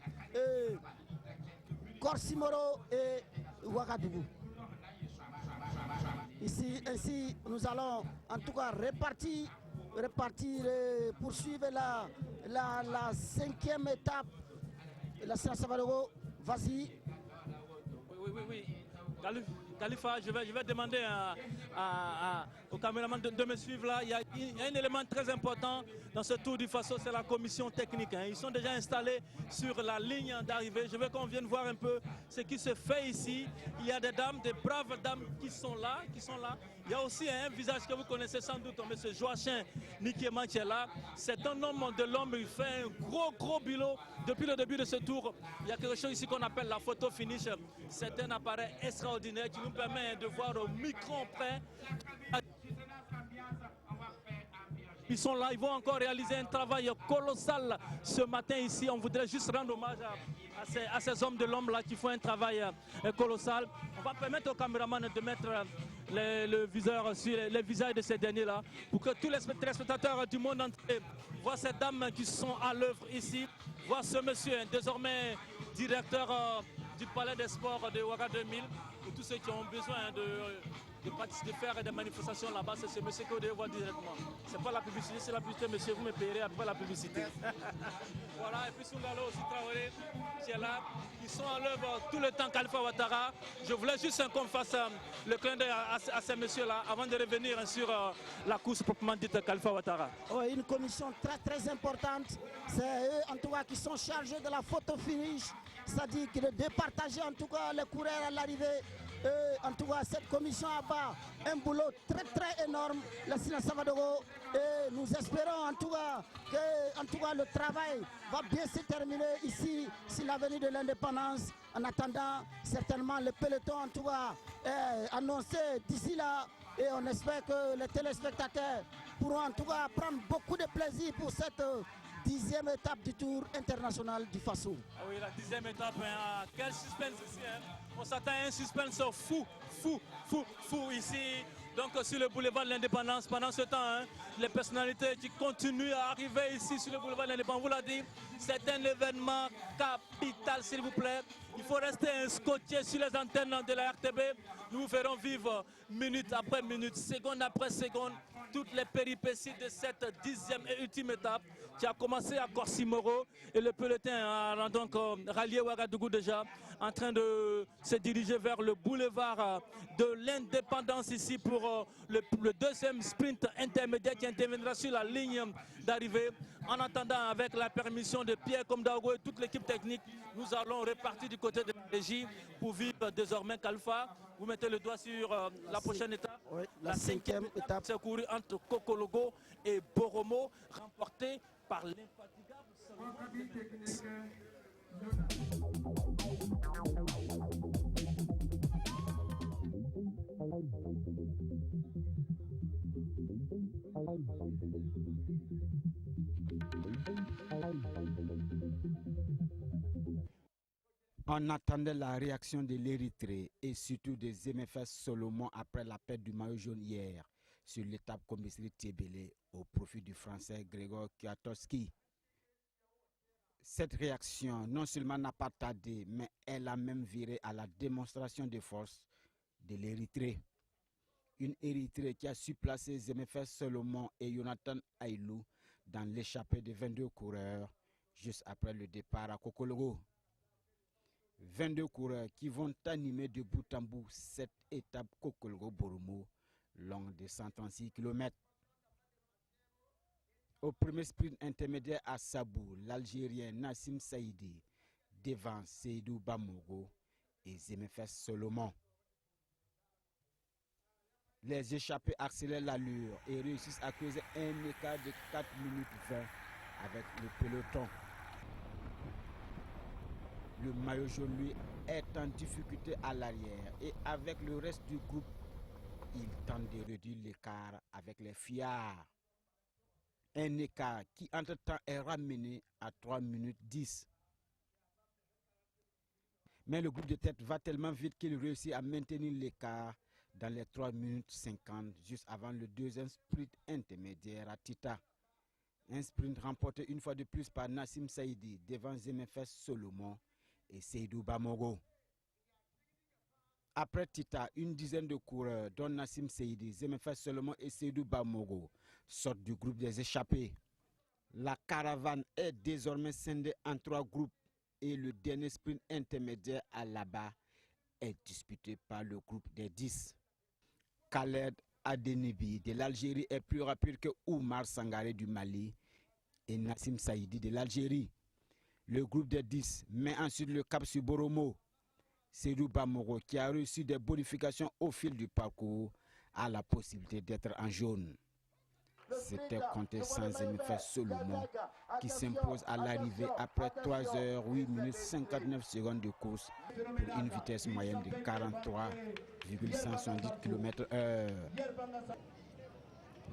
Korsimoro et Ouagadougou. Ici, ainsi, nous allons en tout cas repartir poursuivre la 5e étape. La Sina Savadogo, vas-y. Oui. Khalifa, je vais demander au caméraman de me suivre là. Il y a un élément très important dans ce Tour du Faso, c'est la commission technique. Ils sont déjà installés sur la ligne d'arrivée. Je veux qu'on vienne voir un peu ce qui se fait ici. Il y a des dames, des braves dames qui sont là. Il y a aussi un visage que vous connaissez sans doute, M. Joachim Nikema qui est là. C'est un homme de l'ombre, il fait un gros bilot depuis le début de ce tour. Il y a quelque chose ici qu'on appelle la photo finish. C'est un appareil extraordinaire qui nous permet de voir au micro près. Ils sont là, ils vont encore réaliser un travail colossal ce matin ici. On voudrait juste rendre hommage à ces hommes de l'ombre là qui font un travail colossal. On va permettre aux caméramans de mettre le viseur sur les visages de ces derniers là pour que tous les téléspectateurs du monde entier voient ces dames qui sont à l'œuvre ici, voient ce monsieur désormais directeur du Palais des Sports de Ouaga 2000 et tous ceux qui ont besoin de faire des manifestations là-bas, c'est ce monsieur que vous devez voir directement. C'est pas la publicité, c'est la publicité, monsieur, vous me payerez après la publicité. Voilà, et puis Soungalo aussi Traoré, qui est là. Ils sont à l'œuvre tout le temps, Khalifa Ouattara. Je voulais juste qu'on fasse le clin d'œil à ces messieurs-là avant de revenir sur la course proprement dite Khalifa Ouattara. Oui, une commission très importante. C'est eux en tout cas qui sont chargés de la photo finish, c'est-à-dire de départager en tout cas les coureurs à l'arrivée. En tout cas, cette commission abat un boulot très énorme, la Sina Savadogo, et nous espérons en tout cas que le travail va bien se terminer ici, sur l'avenue de l'Indépendance. En attendant, certainement le peloton en tout cas est annoncé d'ici là, et on espère que les téléspectateurs pourront en tout cas prendre beaucoup de plaisir pour cette 10e étape du Tour international du Faso. Ah oui, la 10e étape, quel suspense ici. On s'attend à un suspense fou ici. Donc sur le boulevard de l'Indépendance, pendant ce temps, les personnalités qui continuent à arriver ici sur le boulevard de l'Indépendance, vous l'a dit, c'est un événement capital s'il vous plaît. Il faut rester scotché sur les antennes de la RTB. Nous vous ferons vivre minute après minute, seconde après seconde, toutes les péripéties de cette 10e et ultime étape qui a commencé à Corsimoro et le peloton a donc rallié Ouagadougou déjà, en train de se diriger vers le boulevard de l'indépendance ici pour le deuxième sprint intermédiaire qui interviendra sur la ligne d'arrivée. En attendant, avec la permission de Pierre Komdaogo et toute l'équipe technique, nous allons repartir du côté de la régie pour vivre désormais qu'Alpha. Vous mettez le doigt sur la prochaine étape. Oui, La cinquième étape s'est courue entre Kokologo et Boromo, remportée par l'infatigable On attendait la réaction de l'Érythrée et surtout des MFS Solomon après la perte du maillot jaune hier sur l'étape Komisri-Tebele au profit du Français Grégor Kwiatkowski. Cette réaction non seulement n'a pas tardé, mais elle a même viré à la démonstration de force de l'Érythrée. Une Érythrée qui a su placer MFS Solomon et Jonathan Aylou dans l'échappée de 22 coureurs juste après le départ à Kokologo. 22 coureurs qui vont animer de bout en bout cette étape Kokologo-Boromo longue de 136 km. Au premier sprint intermédiaire à Sabou, l'Algérien Nassim Saïdi devant Seydou Bamogo et MFS Solomon. Les échappés accélèrent l'allure et réussissent à creuser un écart de 4 minutes 20 avec le peloton. Le maillot jaune, lui, est en difficulté à l'arrière et avec le reste du groupe, il tente de réduire l'écart avec les fuyards. Un écart qui entre-temps est ramené à 3 minutes 10. Mais le groupe de tête va tellement vite qu'il réussit à maintenir l'écart dans les 3 minutes 50 juste avant le deuxième sprint intermédiaire à Tita. Un sprint remporté une fois de plus par Nassim Saïdi devant MFS Solomon et Seydou Bamogo. Après Tita, une dizaine de coureurs, dont Nassim Saïdi, MFS Solomon et Seydou Bamogo, sortent du groupe des échappés. La caravane est désormais scindée en 3 groupes et le dernier sprint intermédiaire à Laba est disputé par le groupe des 10. Khaled Adenibi de l'Algérie est plus rapide que Oumar Sangaré du Mali et Nassim Saïdi de l'Algérie. Le groupe des 10 met ensuite le cap sur Boromo. Seydou Bamogo, qui a reçu des bonifications au fil du parcours, a la possibilité d'être en jaune. C'était compté sans MFS Solomon, qui s'impose à l'arrivée après 3 h 8 minutes 59 secondes de course pour une vitesse moyenne de 43,170 km/h.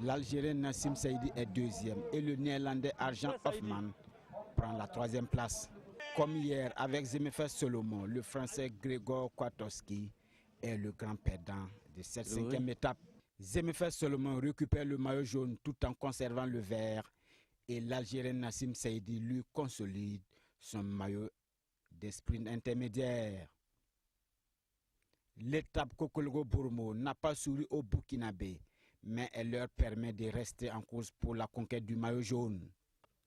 L'Algérien Nassim Saïdi est deuxième et le Néerlandais Arjan Hoffman prend la 3e place. Comme hier avec MFS Solomon, le Français Grégor Kwiatkowski est le grand perdant de cette 5e étape. MFS Solomon récupère le maillot jaune tout en conservant le vert et l'Algérien Nassim Saïdi lui consolide son maillot des sprints intermédiaires. L'étape Kokologo-Boromo n'a pas souri aux Burkinabés, mais elle leur permet de rester en course pour la conquête du maillot jaune.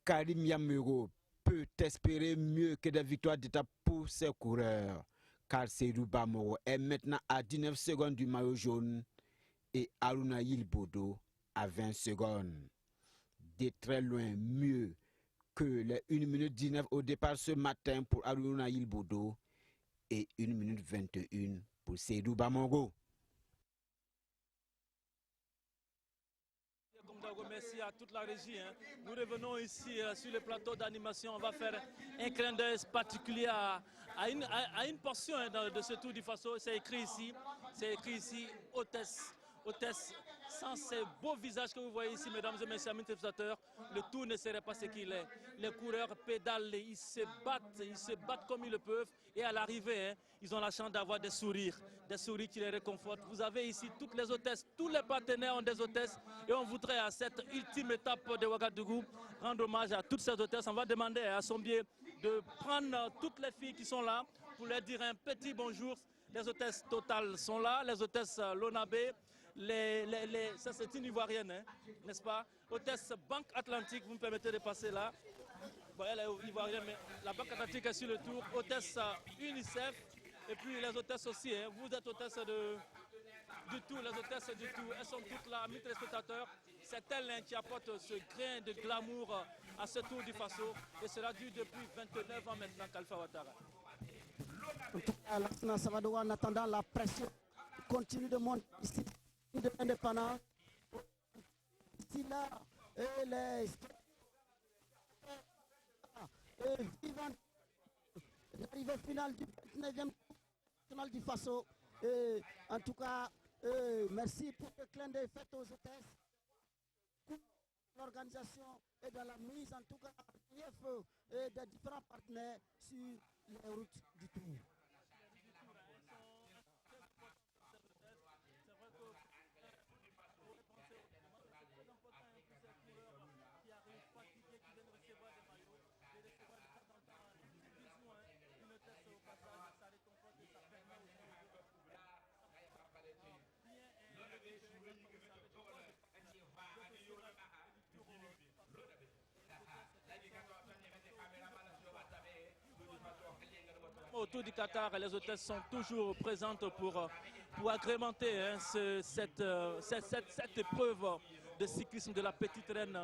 Karim Yamero peut espérer mieux que des victoires d'étape pour ses coureurs, car Seydou Bamogo est maintenant à 19 secondes du maillot jaune et Haruna Yilbodo à 20 secondes. De très loin mieux que les 1 minute 19 au départ ce matin pour Haruna Yilbodo et 1 minute 21 pour Seydou Bamogo. Merci à toute la régie. Nous revenons ici sur le plateau d'animation. On va faire un clin d'œil particulier à une portion de ce Tour du Faso. C'est écrit ici, hôtesse. Sans ces beaux visages que vous voyez ici, mesdames et messieurs, amis téléspectateurs, le tour ne serait pas ce qu'il est. Les coureurs pédalent, ils se battent comme ils le peuvent. Et à l'arrivée, ils ont la chance d'avoir des sourires qui les réconfortent. Vous avez ici toutes les hôtesses, tous les partenaires ont des hôtesses. Et on voudrait à cette ultime étape de Ouagadougou rendre hommage à toutes ces hôtesses. On va demander à Sombier de prendre toutes les filles qui sont là pour leur dire un petit bonjour. Les hôtesses Total sont là, les hôtesses Lonabé, ça c'est une Ivoirienne, hein, n'est-ce pas? Hôtesse Banque Atlantique, vous me permettez de passer là. Bon, elle est ivoirienne, mais la Banque Atlantique est sur le tour. Hôtesse UNICEF, et puis les hôtesses aussi, hein. Vous êtes hôtesse du tout, les hôtesses du tout, elles sont toutes là, amis téléspectateurs. C'est elle hein, qui apporte ce grain de glamour à ce Tour du Faso, et cela dure depuis 29 ans maintenant qu'Alpha Ouattara. En tout cas, Lassina Savadogo, en attendant la pression continue de monter ici de l'indépendance. Ici là, et les vivant l'arrivée finale du 29e national du Faso. Et en tout cas, merci pour le clin d'œil fait aux hôtesses. L'organisation est dans la mise, en tout cas, des différents partenaires sur les routes du Tour. Autour du Qatar, les hôtesses sont toujours présentes pour agrémenter hein, cette épreuve de cyclisme de la petite reine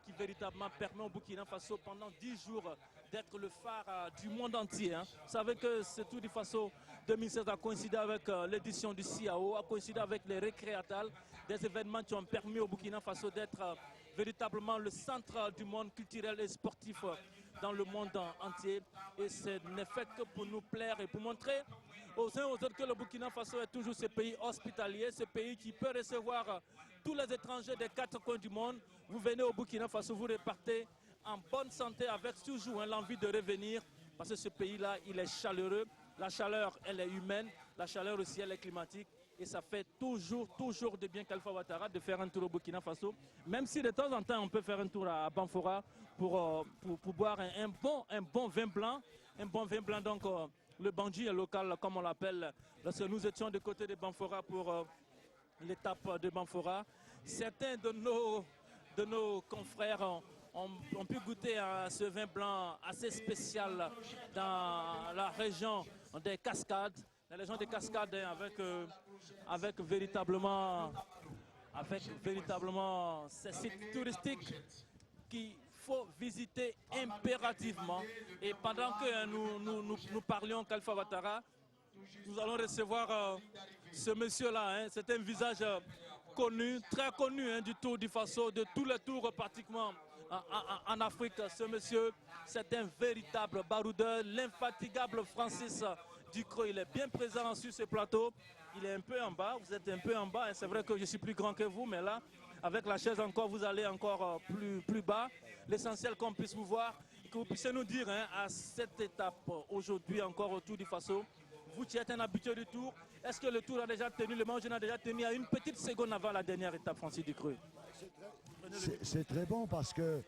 qui véritablement permet au Burkina Faso pendant 10 jours d'être le phare du monde entier. Hein. Vous savez que ce Tour du Faso 2016 a coïncidé avec l'édition du CIAO, a coïncidé avec les récréatales, des événements qui ont permis au Burkina Faso d'être véritablement le centre du monde culturel et sportif dans le monde entier. Et ce n'est fait que pour nous plaire et pour montrer aux uns aux autres que le Burkina Faso est toujours ce pays hospitalier, ce pays qui peut recevoir tous les étrangers des 4 coins du monde. Vous venez au Burkina Faso, vous repartez en bonne santé avec toujours l'envie de revenir parce que ce pays-là, il est chaleureux. La chaleur, elle est humaine. La chaleur aussi, elle est climatique. Et ça fait toujours de bien qu'Alpha Ouattara de faire un tour au Burkina Faso. Même si de temps en temps, on peut faire un tour à Banfora pour boire un bon vin blanc. Un bon vin blanc, donc le bandit local, comme on l'appelle. Lorsque nous étions de côté de Banfora pour l'étape de Banfora, certains de nos confrères ont pu goûter à ce vin blanc assez spécial dans la région des Cascades. La région des Cascades avec véritablement ces sites touristiques qu'il faut visiter impérativement. Et pendant que nous parlions qu'Alpha Ouattara, nous allons recevoir ce monsieur-là. Hein. C'est un visage connu, très connu hein, du Tour du Faso, de tous les tours pratiquement en Afrique. Ce monsieur, c'est un véritable baroudeur, l'infatigable Francis Ducreux. Il est bien présent sur ce plateau. Il est un peu en bas, vous êtes un peu en bas. C'est vrai que je suis plus grand que vous, mais là, avec la chaise encore, vous allez encore plus bas. L'essentiel qu'on puisse vous voir, que vous puissiez nous dire hein, à cette étape, aujourd'hui encore au Tour du Faso, vous qui êtes un habitué du Tour, est-ce que le Tour a déjà tenu, le Mao a déjà tenu à une petite seconde avant la dernière étape, Francis Ducreux? C'est très bon parce que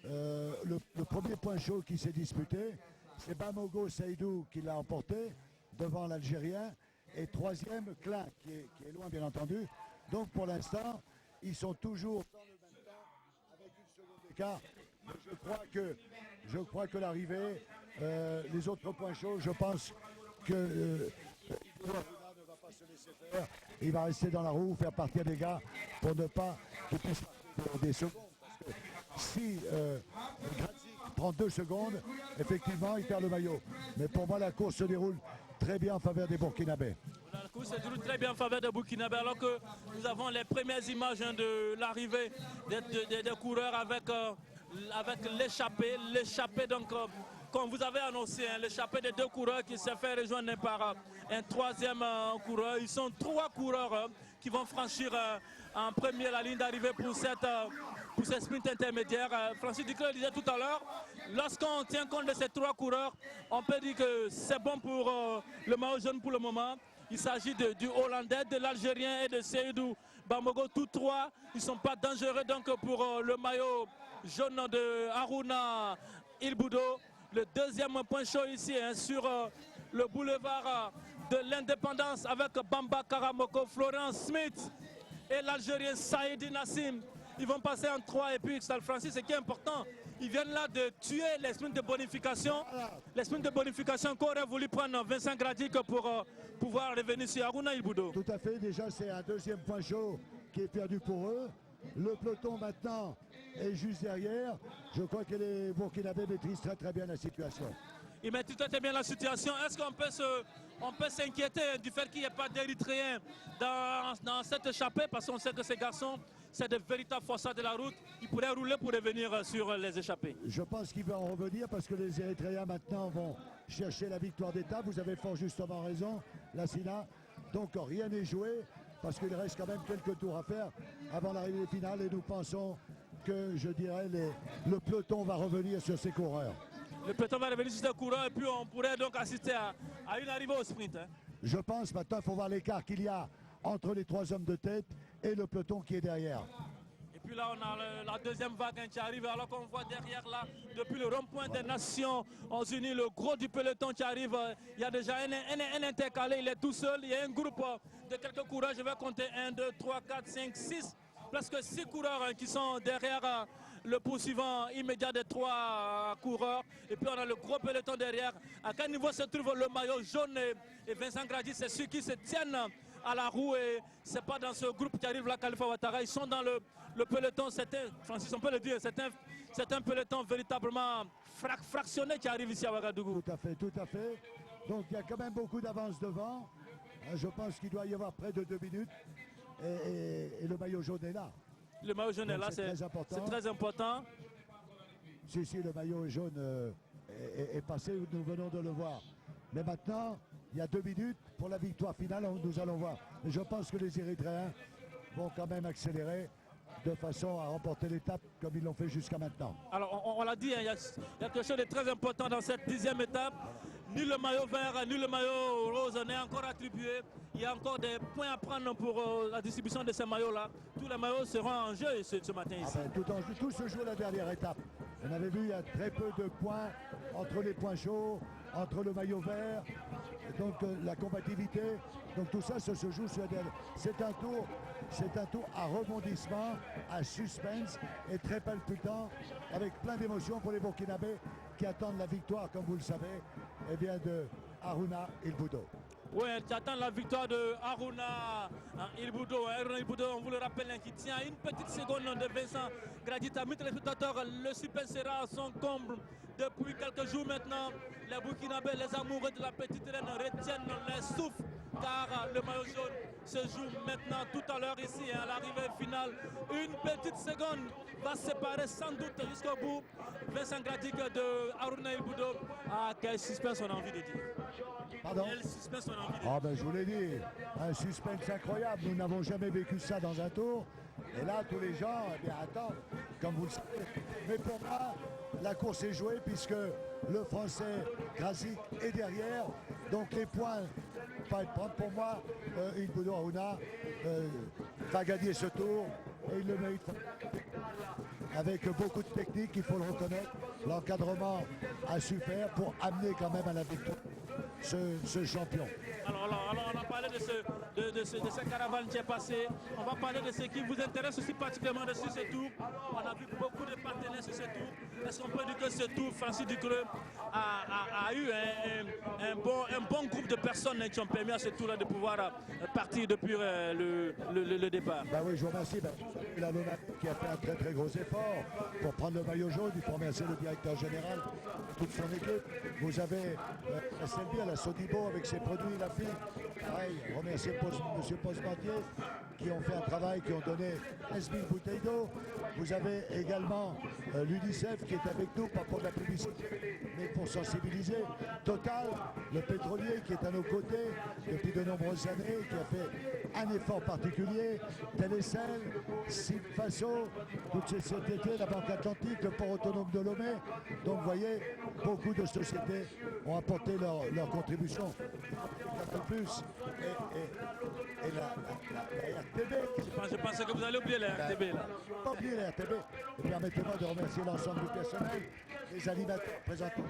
le premier point chaud qui s'est disputé, c'est Bamogo Seydou qui l'a emporté devant l'Algérien et troisième Klein qui est loin bien entendu. Donc pour l'instant, ils sont toujours dans le même temps avec une seconde d'écart. Je crois que l'arrivée, les autres points chauds, je pense que ne va pas se laisser faire. Il va rester dans la roue, faire partir des gars pour ne pas des secondes. Parce que si Grazik prend 2 secondes, effectivement, il perd le maillot. Mais pour moi, la course se déroule très bien en faveur des Burkinabés. La course se déroule très bien en faveur des Burkinabés, alors que nous avons les premières images hein, de l'arrivée des coureurs avec l'échappée. Donc, comme vous avez annoncé, hein, l'échappée des 2 coureurs qui s'est fait rejoindre par un troisième coureur. Ils sont 3 coureurs qui vont franchir en premier la ligne d'arrivée pour ce sprint intermédiaire. Francis Ducreux le disait tout à l'heure, lorsqu'on tient compte de ces 3 coureurs, on peut dire que c'est bon pour le maillot jaune pour le moment. Il s'agit du Hollandais, de l'Algérien et de Seydou Bamogo. Tous 3, ils ne sont pas dangereux donc pour le maillot jaune de Harouna Ilboudo. Le deuxième point chaud ici hein, sur le boulevard de l'indépendance avec Bamba Karamoko, Florence Smith et l'Algérien Saïdi Nassim. Ils vont passer en 3 et puis Stade Francis, ce qui est important. Ils viennent là de tuer les sprints de bonification. Les sprints de bonification qu'aurait voulu prendre Vincent Gradic pour pouvoir revenir sur Aruna Ilboudo. Tout à fait, déjà c'est un deuxième point chaud qui est perdu pour eux. Le peloton maintenant est juste derrière. Je crois que les Burkinabés maîtrisent très bien la situation. Ils maîtrisent très bien la situation. Est-ce qu'on peut s'inquiéter du fait qu'il n'y ait pas d'Érythréens dans cette échappée? Parce qu'on sait que ces garçons, c'est de véritables forçats de la route. Ils pourraient rouler pour revenir sur les échappées. Je pense qu'ils vont en revenir parce que les Érythréens maintenant vont chercher la victoire d'étape. Vous avez fort justement raison, Lassina. Donc rien n'est joué parce qu'il reste quand même quelques tours à faire avant l'arrivée finale et nous pensons que, je dirais, le peloton va revenir sur ses coureurs. Le peloton va revenir sur ses coureurs et puis on pourrait donc assister à une arrivée au sprint. Hein. Je pense maintenant qu'il faut voir l'écart qu'il y a entre les 3 hommes de tête et le peloton qui est derrière. Et puis là, on a la deuxième vague qui arrive, alors qu'on voit derrière là, depuis le rond-point des Nations Unies, le gros du peloton qui arrive. Il y a déjà un intercalé, il est tout seul. Il y a un groupe de quelques coureurs, je vais compter 1, 2, 3, 4, 5, 6. Presque 6 coureurs qui sont derrière le poursuivant immédiat des 3 coureurs. Et puis on a le gros peloton derrière. À quel niveau se trouve le maillot jaune et Vincent Grady, c'est ceux qui se tiennent à la roue et c'est pas dans ce groupe qui arrive là, Khalifa Ouattara. Ils sont dans le peloton, Francis, on peut le dire, c'est un peloton véritablement fractionné qui arrive ici à Ouagadougou. Tout à fait. Donc il y a quand même beaucoup d'avance devant. Je pense qu'il doit y avoir près de 2 minutes. Et le maillot jaune est là. Le maillot jaune est là, c'est très important. Si, le maillot jaune est passé, nous venons de le voir. Mais maintenant, il y a 2 minutes pour la victoire finale, nous allons voir. Mais je pense que les Érythréens vont quand même accélérer de façon à remporter l'étape comme ils l'ont fait jusqu'à maintenant. Alors, on l'a dit, hein, il y a quelque chose de très important dans cette 10e étape. Ni le maillot vert, ni le maillot rose n'est encore attribué. Il y a encore des points à prendre pour la distribution de ces maillots-là. Tous les maillots seront en jeu ce matin ici. Tout se joue à la dernière étape. On avait vu, il y a très peu de points entre les points chauds, entre le maillot vert, donc la combativité. Donc tout ça se joue sur la dernière. C'est un tour à rebondissement, à suspense et très palpitant, avec plein d'émotions pour les Burkinabés qui attendent la victoire, comme vous le savez, eh bien de Aruna Ilboudo. Oui, tu attends la victoire de Aruna Ilboudo. Aruna Ilboudo, on vous le rappelle, hein, qui tient une petite seconde de Vincent Grady. Amis téléspectateurs, le suspense sera à son comble. Depuis quelques jours maintenant, les Burkinabés, les amoureux de la petite reine retiennent les souffles car le maillot jaune se joue maintenant tout à l'heure ici à l'arrivée finale. Une petite seconde va séparer sans doute jusqu'au bout Vincent Grady de Aruna Ilboudo. Ah, quel suspense on a envie de dire. Pardon? Quel suspense on a envie de dire. Ben, je vous l'ai dit, un suspense incroyable. Nous n'avons jamais vécu ça dans un tour. Et là, tous les gens, eh bien, attendent, comme vous le savez. Mais pour moi, la course est jouée puisque le Français Grasic est derrière. Donc les points vont être prendre pour moi. Ilboudo Aruna va gagner ce tour et il le mérite. Avec beaucoup de technique, il faut le reconnaître. L'encadrement a su faire pour amener quand même à la victoire ce champion. Alors, on a parlé de cette caravane qui est passée. On va parler de ce qui vous intéresse aussi particulièrement sur ce tour. On a vu beaucoup de partenaires sur ce tour. Est-ce qu'on peut dire que ce tour, Francis Ducreux, a eu un bon groupe de personnes qui ont permis à ce tour-là de pouvoir partir depuis le départ? Ben oui, je vous remercie. La Lona qui a fait un très gros effort pour prendre le maillot jaune. Il faut remercier le directeur général, toute son équipe. Vous avez SLB à la Sodibo avec ses produits, la fille. Pareil, remercier M. Posbandier qui ont fait un travail, qui ont donné 15 000 bouteilles d'eau. Vous avez également l'UNICEF qui est avec nous, pas pour de la publicité, mais pour sensibiliser. Total, le pétrolier qui est à nos côtés depuis de nombreuses années, qui a fait un effort particulier. Télécel, Simfaso, toutes ces sociétés, la Banque Atlantique, le port autonome de Lomé. Donc vous voyez, beaucoup de sociétés ont apporté leur contribution. Canal Plus et la RTB. Je pensais que vous allez oublier la RTB. Là. Pas oublier la RTB. Et permettez-moi de remercier l'ensemble du personnel, les animateurs présentants,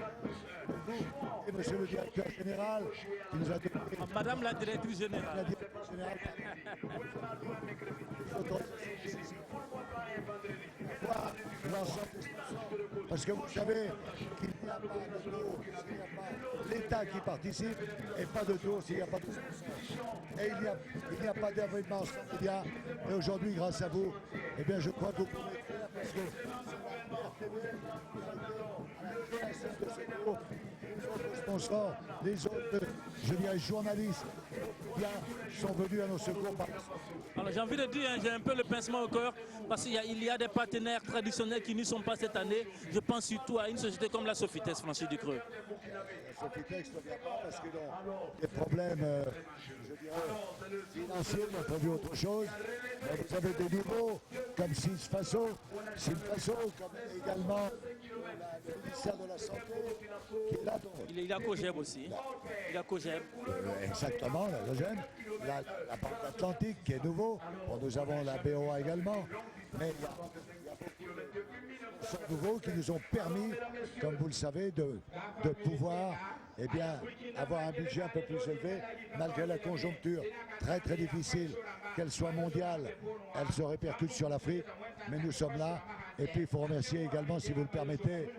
vous et monsieur le directeur général qui nous a donné. Madame la directrice générale. La directrice générale. Parce que vous savez qu'il n'y a pas de tour s'il n'y a pas l'État qui participe et pas de tour s'il n'y a pas de sponsor. Et il n'y a pas d'événement sans médias. Et aujourd'hui, grâce à vous, eh bien, je crois que vous pouvez faire parce que les autres sponsors, les autres, je dirais, journalistes, bien, sont venus à nos secours. Alors j'ai envie de dire, j'ai un peu le pincement au cœur parce qu'il y a des partenaires traditionnels qui n'y sont pas cette année. Je pense surtout à une société comme la Sofitex, Francis Ducreux. La Sofitex ne vient pas parce qu'ils ont des problèmes, je dirais, financiers, ils ont prévu autre chose. Mais vous avez des nouveaux comme Sylfaso, comme également le ministère de la Santé qui est là. Il y a Cogeb aussi. Il y a Cogeb. Exactement, la Cogeb. La Banque Atlantique qui est nouveau. Bon, nous avons la BOA également. Mais il y a beaucoup de nouveaux qui nous ont permis, comme vous le savez, de pouvoir avoir un budget un peu plus élevé, malgré la conjoncture très très difficile, qu'elle soit mondiale, elle se répercute sur l'Afrique, mais nous sommes là. Et puis il faut remercier également, si vous le permettez,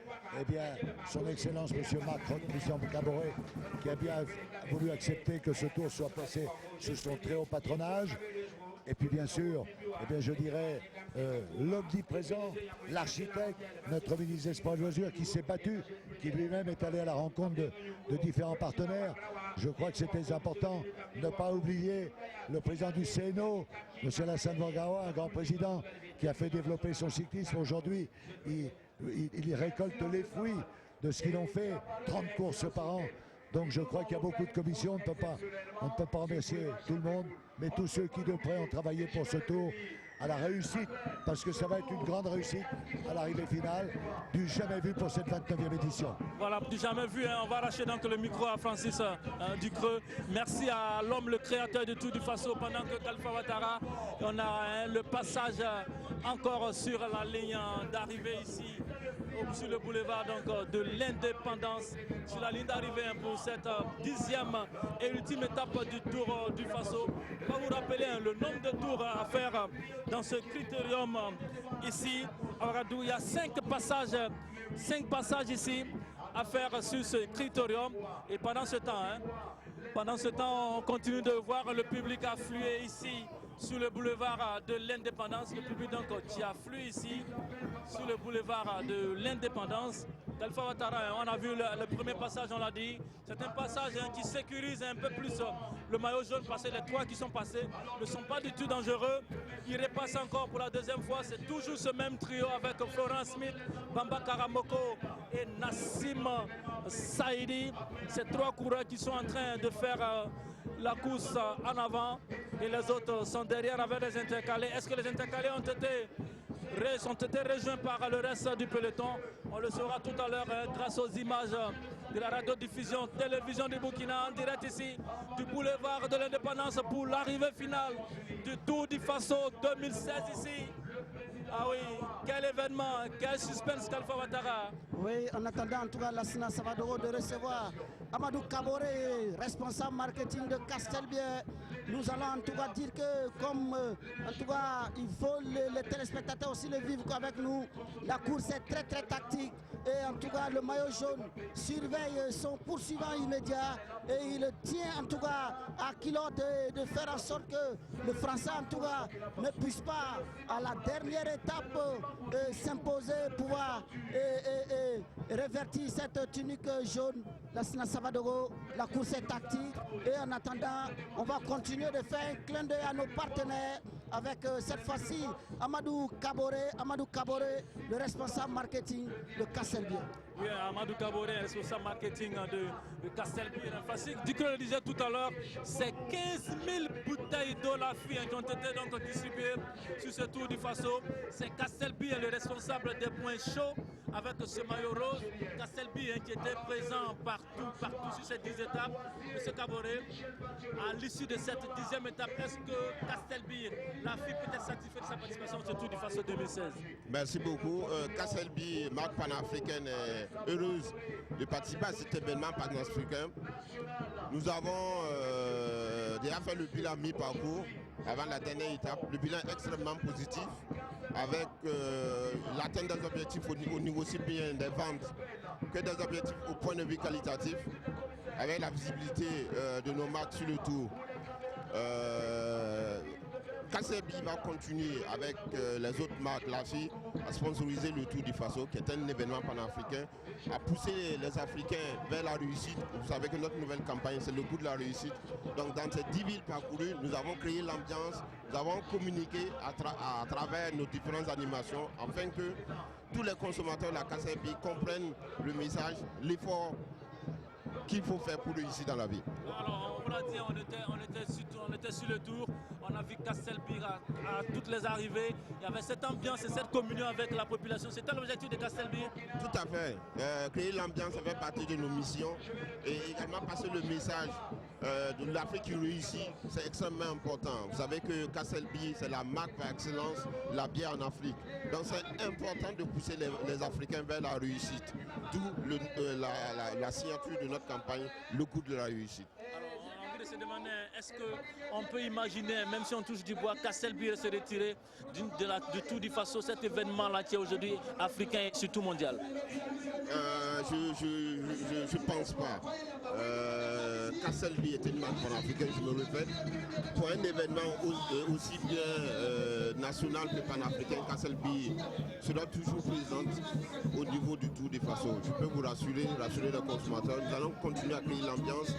son Excellence M. Macron, Christian Caboret, qui a bien voulu accepter que ce tour soit placé sous son très haut patronage. Et puis bien sûr, je dirais l'omniprésent, l'architecte, notre ministre des Sports et Loisirs qui s'est battu, qui lui-même est allé à la rencontre de différents partenaires. Je crois que c'était important de ne pas oublier le président du CNO, M. Alassane Ouattara, un grand président qui a fait développer son cyclisme. Aujourd'hui, il récolte les fruits de ce qu'ils ont fait, 30 courses par an. Donc je crois qu'il y a beaucoup de commissions, on ne peut pas remercier tout le monde, mais tous ceux qui de près ont travaillé pour ce tour à la réussite, parce que ça va être une grande réussite à l'arrivée finale, du jamais vu pour cette 29e édition. Voilà, du jamais vu, hein. On va arracher donc le micro à Francis Ducreux. Merci à l'homme, le créateur de Tour du Faso, pendant que Khalifa Ouattara, on a le passage encore sur la ligne d'arrivée ici, sur le boulevard donc, de l'Indépendance, sur la ligne d'arrivée pour cette 10e et ultime étape du Tour du Faso. Je vais vous rappeler le nombre de tours à faire dans ce critérium ici à Ouagadougou. Il y a 5 passages ici à faire sur ce critérium. Et pendant ce temps, on continue de voir le public affluer ici sur le boulevard de l'Indépendance. Le public donc qui afflue ici sur le boulevard de l'Indépendance. Khalifa Ouattara, on a vu le premier passage, on l'a dit. C'est un passage qui sécurise un peu plus le maillot jaune parce que les 3 qui sont passés ne sont pas du tout dangereux. Il repasse encore pour la 2e fois. C'est toujours ce même trio avec Florent Smith, Bamba Karamoko et Nassim Saïdi. Ces 3 coureurs qui sont en train de faire la course en avant et les autres sont derrière avec les intercalés. Est-ce que les intercalés ont été rejoints par le reste du peloton? On le saura tout à l'heure grâce aux images de la radiodiffusion télévision du Burkina en direct ici du boulevard de l'Indépendance pour l'arrivée finale du Tour du Faso 2016 ici. Ah oui, quel événement, quel suspense Khalifa Ouattara. Oui, en attendant en tout cas Lassina Savadoro de recevoir Amadou Kaboré, responsable marketing de Castelbier. Nous allons en tout cas dire que comme en tout cas il faut les téléspectateurs aussi le vivre avec nous. La course est très très tactique et en tout cas le maillot jaune surveille son poursuivant immédiat et il tient en tout cas à kilo de faire en sorte que le Français en tout cas ne puisse pas à la dernière étape s'imposer, pouvoir révertir cette tunique jaune. Lassina Savadoro, la course est tactique et en attendant on va continuer de faire un clin d'œil à nos partenaires avec cette fois-ci Amadou Kaboré, le responsable marketing de Castelbier. Oui, Amadou Kaboré, responsable marketing de Castelbier. Ducreux le disait tout à l'heure, c'est 15 000 bouteilles d'eau la fille qui ont été donc distribuées sur ce Tour du Faso. C'est Castelbi, le responsable des points chauds avec ce maillot rose. Castelbi qui était présent partout sur ces 10 étapes. Monsieur Kaboré, à l'issue de cette 10e étape, est-ce que Castelbi, la fille peut être satisfaite de sa participation au Tour du Faso 2016? Merci beaucoup. Castelbi, marque panafricaine, est heureuse de participer à cet événement panafricain. Nous avons déjà fait le bilan mi-parcours avant la dernière étape. Le bilan est extrêmement positif avec l'atteinte des objectifs au niveau aussi bien des ventes que des objectifs au point de vue qualitatif, avec la visibilité de nos marques sur le tour. Castelbi va continuer avec les autres marques, la FI, à sponsoriser le Tour du Faso, qui est un événement panafricain, à pousser les Africains vers la réussite. Vous savez que notre nouvelle campagne, c'est le goût de la réussite. Donc dans ces 10 villes parcourues, nous avons créé l'ambiance, nous avons communiqué à travers nos différentes animations, afin que tous les consommateurs de la Castelbi comprennent le message, l'effort qu'il faut faire pour réussir dans la vie. Alors, on l'a dit, on était sur le tour, on a vu Castelbi à toutes les arrivées. Il y avait cette ambiance et cette communion avec la population. C'était l'objectif de Castelbi? Tout à fait. Créer l'ambiance, ça fait partie de nos missions. Et également passer le message de l'Afrique qui réussit, c'est extrêmement important. Vous savez que Castelbi, c'est la marque par excellence de la bière en Afrique. Donc c'est important de pousser les Africains vers la réussite. D'où la signature de notre campagne, le goût de la réussite. Alors, on a envie de se demander, est-ce qu'on peut imaginer, même si on touche du bois, Castelbi se retirer du Tour du Faso, cet événement-là qui est aujourd'hui africain et surtout mondial? Je pense pas. Castelbi est une marque panafricaine, je me répète. Pour un événement aussi bien national que panafricain, Castelbi sera toujours présente au niveau du Tour du Faso. Je peux vous rassurer les consommateurs. Nous allons continuer à créer l'ambiance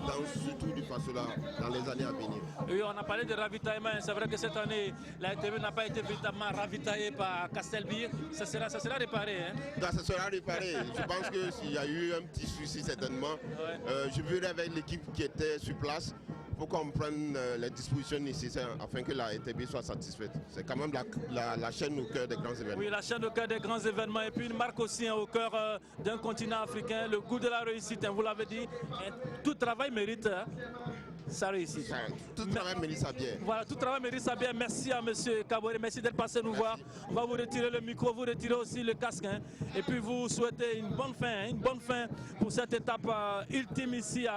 dans ce Tour du Faso-là dans les années à venir. Oui, on a parlé de ravitaillement. C'est vrai que cette année, la RTV n'a pas été véritablement ravitaillée par Castelbi. Ça sera réparé. Hein? Ça sera réparé. Je pense que s'il y a eu un petit souci, certainement, je verrai avec l'équipe qui était sur place pour qu'on prenne les dispositions nécessaires afin que la RTB soit satisfaite. C'est quand même la chaîne au cœur des grands événements. Oui, la chaîne au cœur des grands événements et puis une marque aussi au cœur d'un continent africain, le goût de la réussite, vous l'avez dit. Et tout travail mérite sa réussite. Tout travail mérite sa bière. Voilà, tout travail mérite sa bière. Merci à M. Kaboré, merci d'être passé nous voir. On va vous retirer le micro, vous retirer aussi le casque. Et puis vous souhaitez une bonne fin pour cette étape ultime ici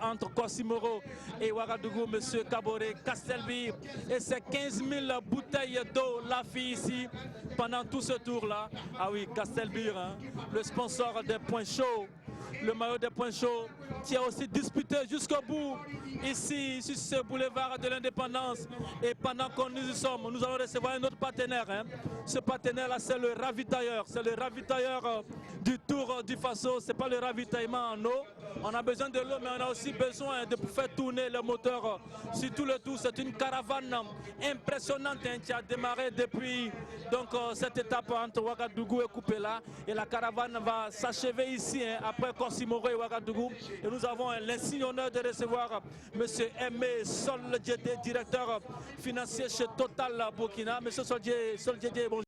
entre Kossimoro et Ouagadougou. M. Kaboré, Castelbi et ses 15 000 bouteilles d'eau, la fille ici, pendant tout ce tour-là. Ah oui, Castelbi, le sponsor des points chauds. Le maillot des points chauds qui a aussi disputé jusqu'au bout ici sur ce boulevard de l'indépendance. Et pendant que nous y sommes, nous allons recevoir un autre partenaire. Ce partenaire-là, c'est le ravitailleur. C'est le ravitailleur du Tour du Faso. Ce n'est pas le ravitaillement en eau. On a besoin de l'eau, mais on a aussi besoin de faire tourner le moteur sur tout le tour. C'est une caravane impressionnante qui a démarré depuis cette étape entre Ouagadougou et Koupéla. Et la caravane va s'achever ici après Kossimoro et Ouagadougou. Et nous avons l'insigne honneur de recevoir M. Aimé Sol Djedé, directeur financier chez Total Burkina. M. Sol Djedé, bonjour.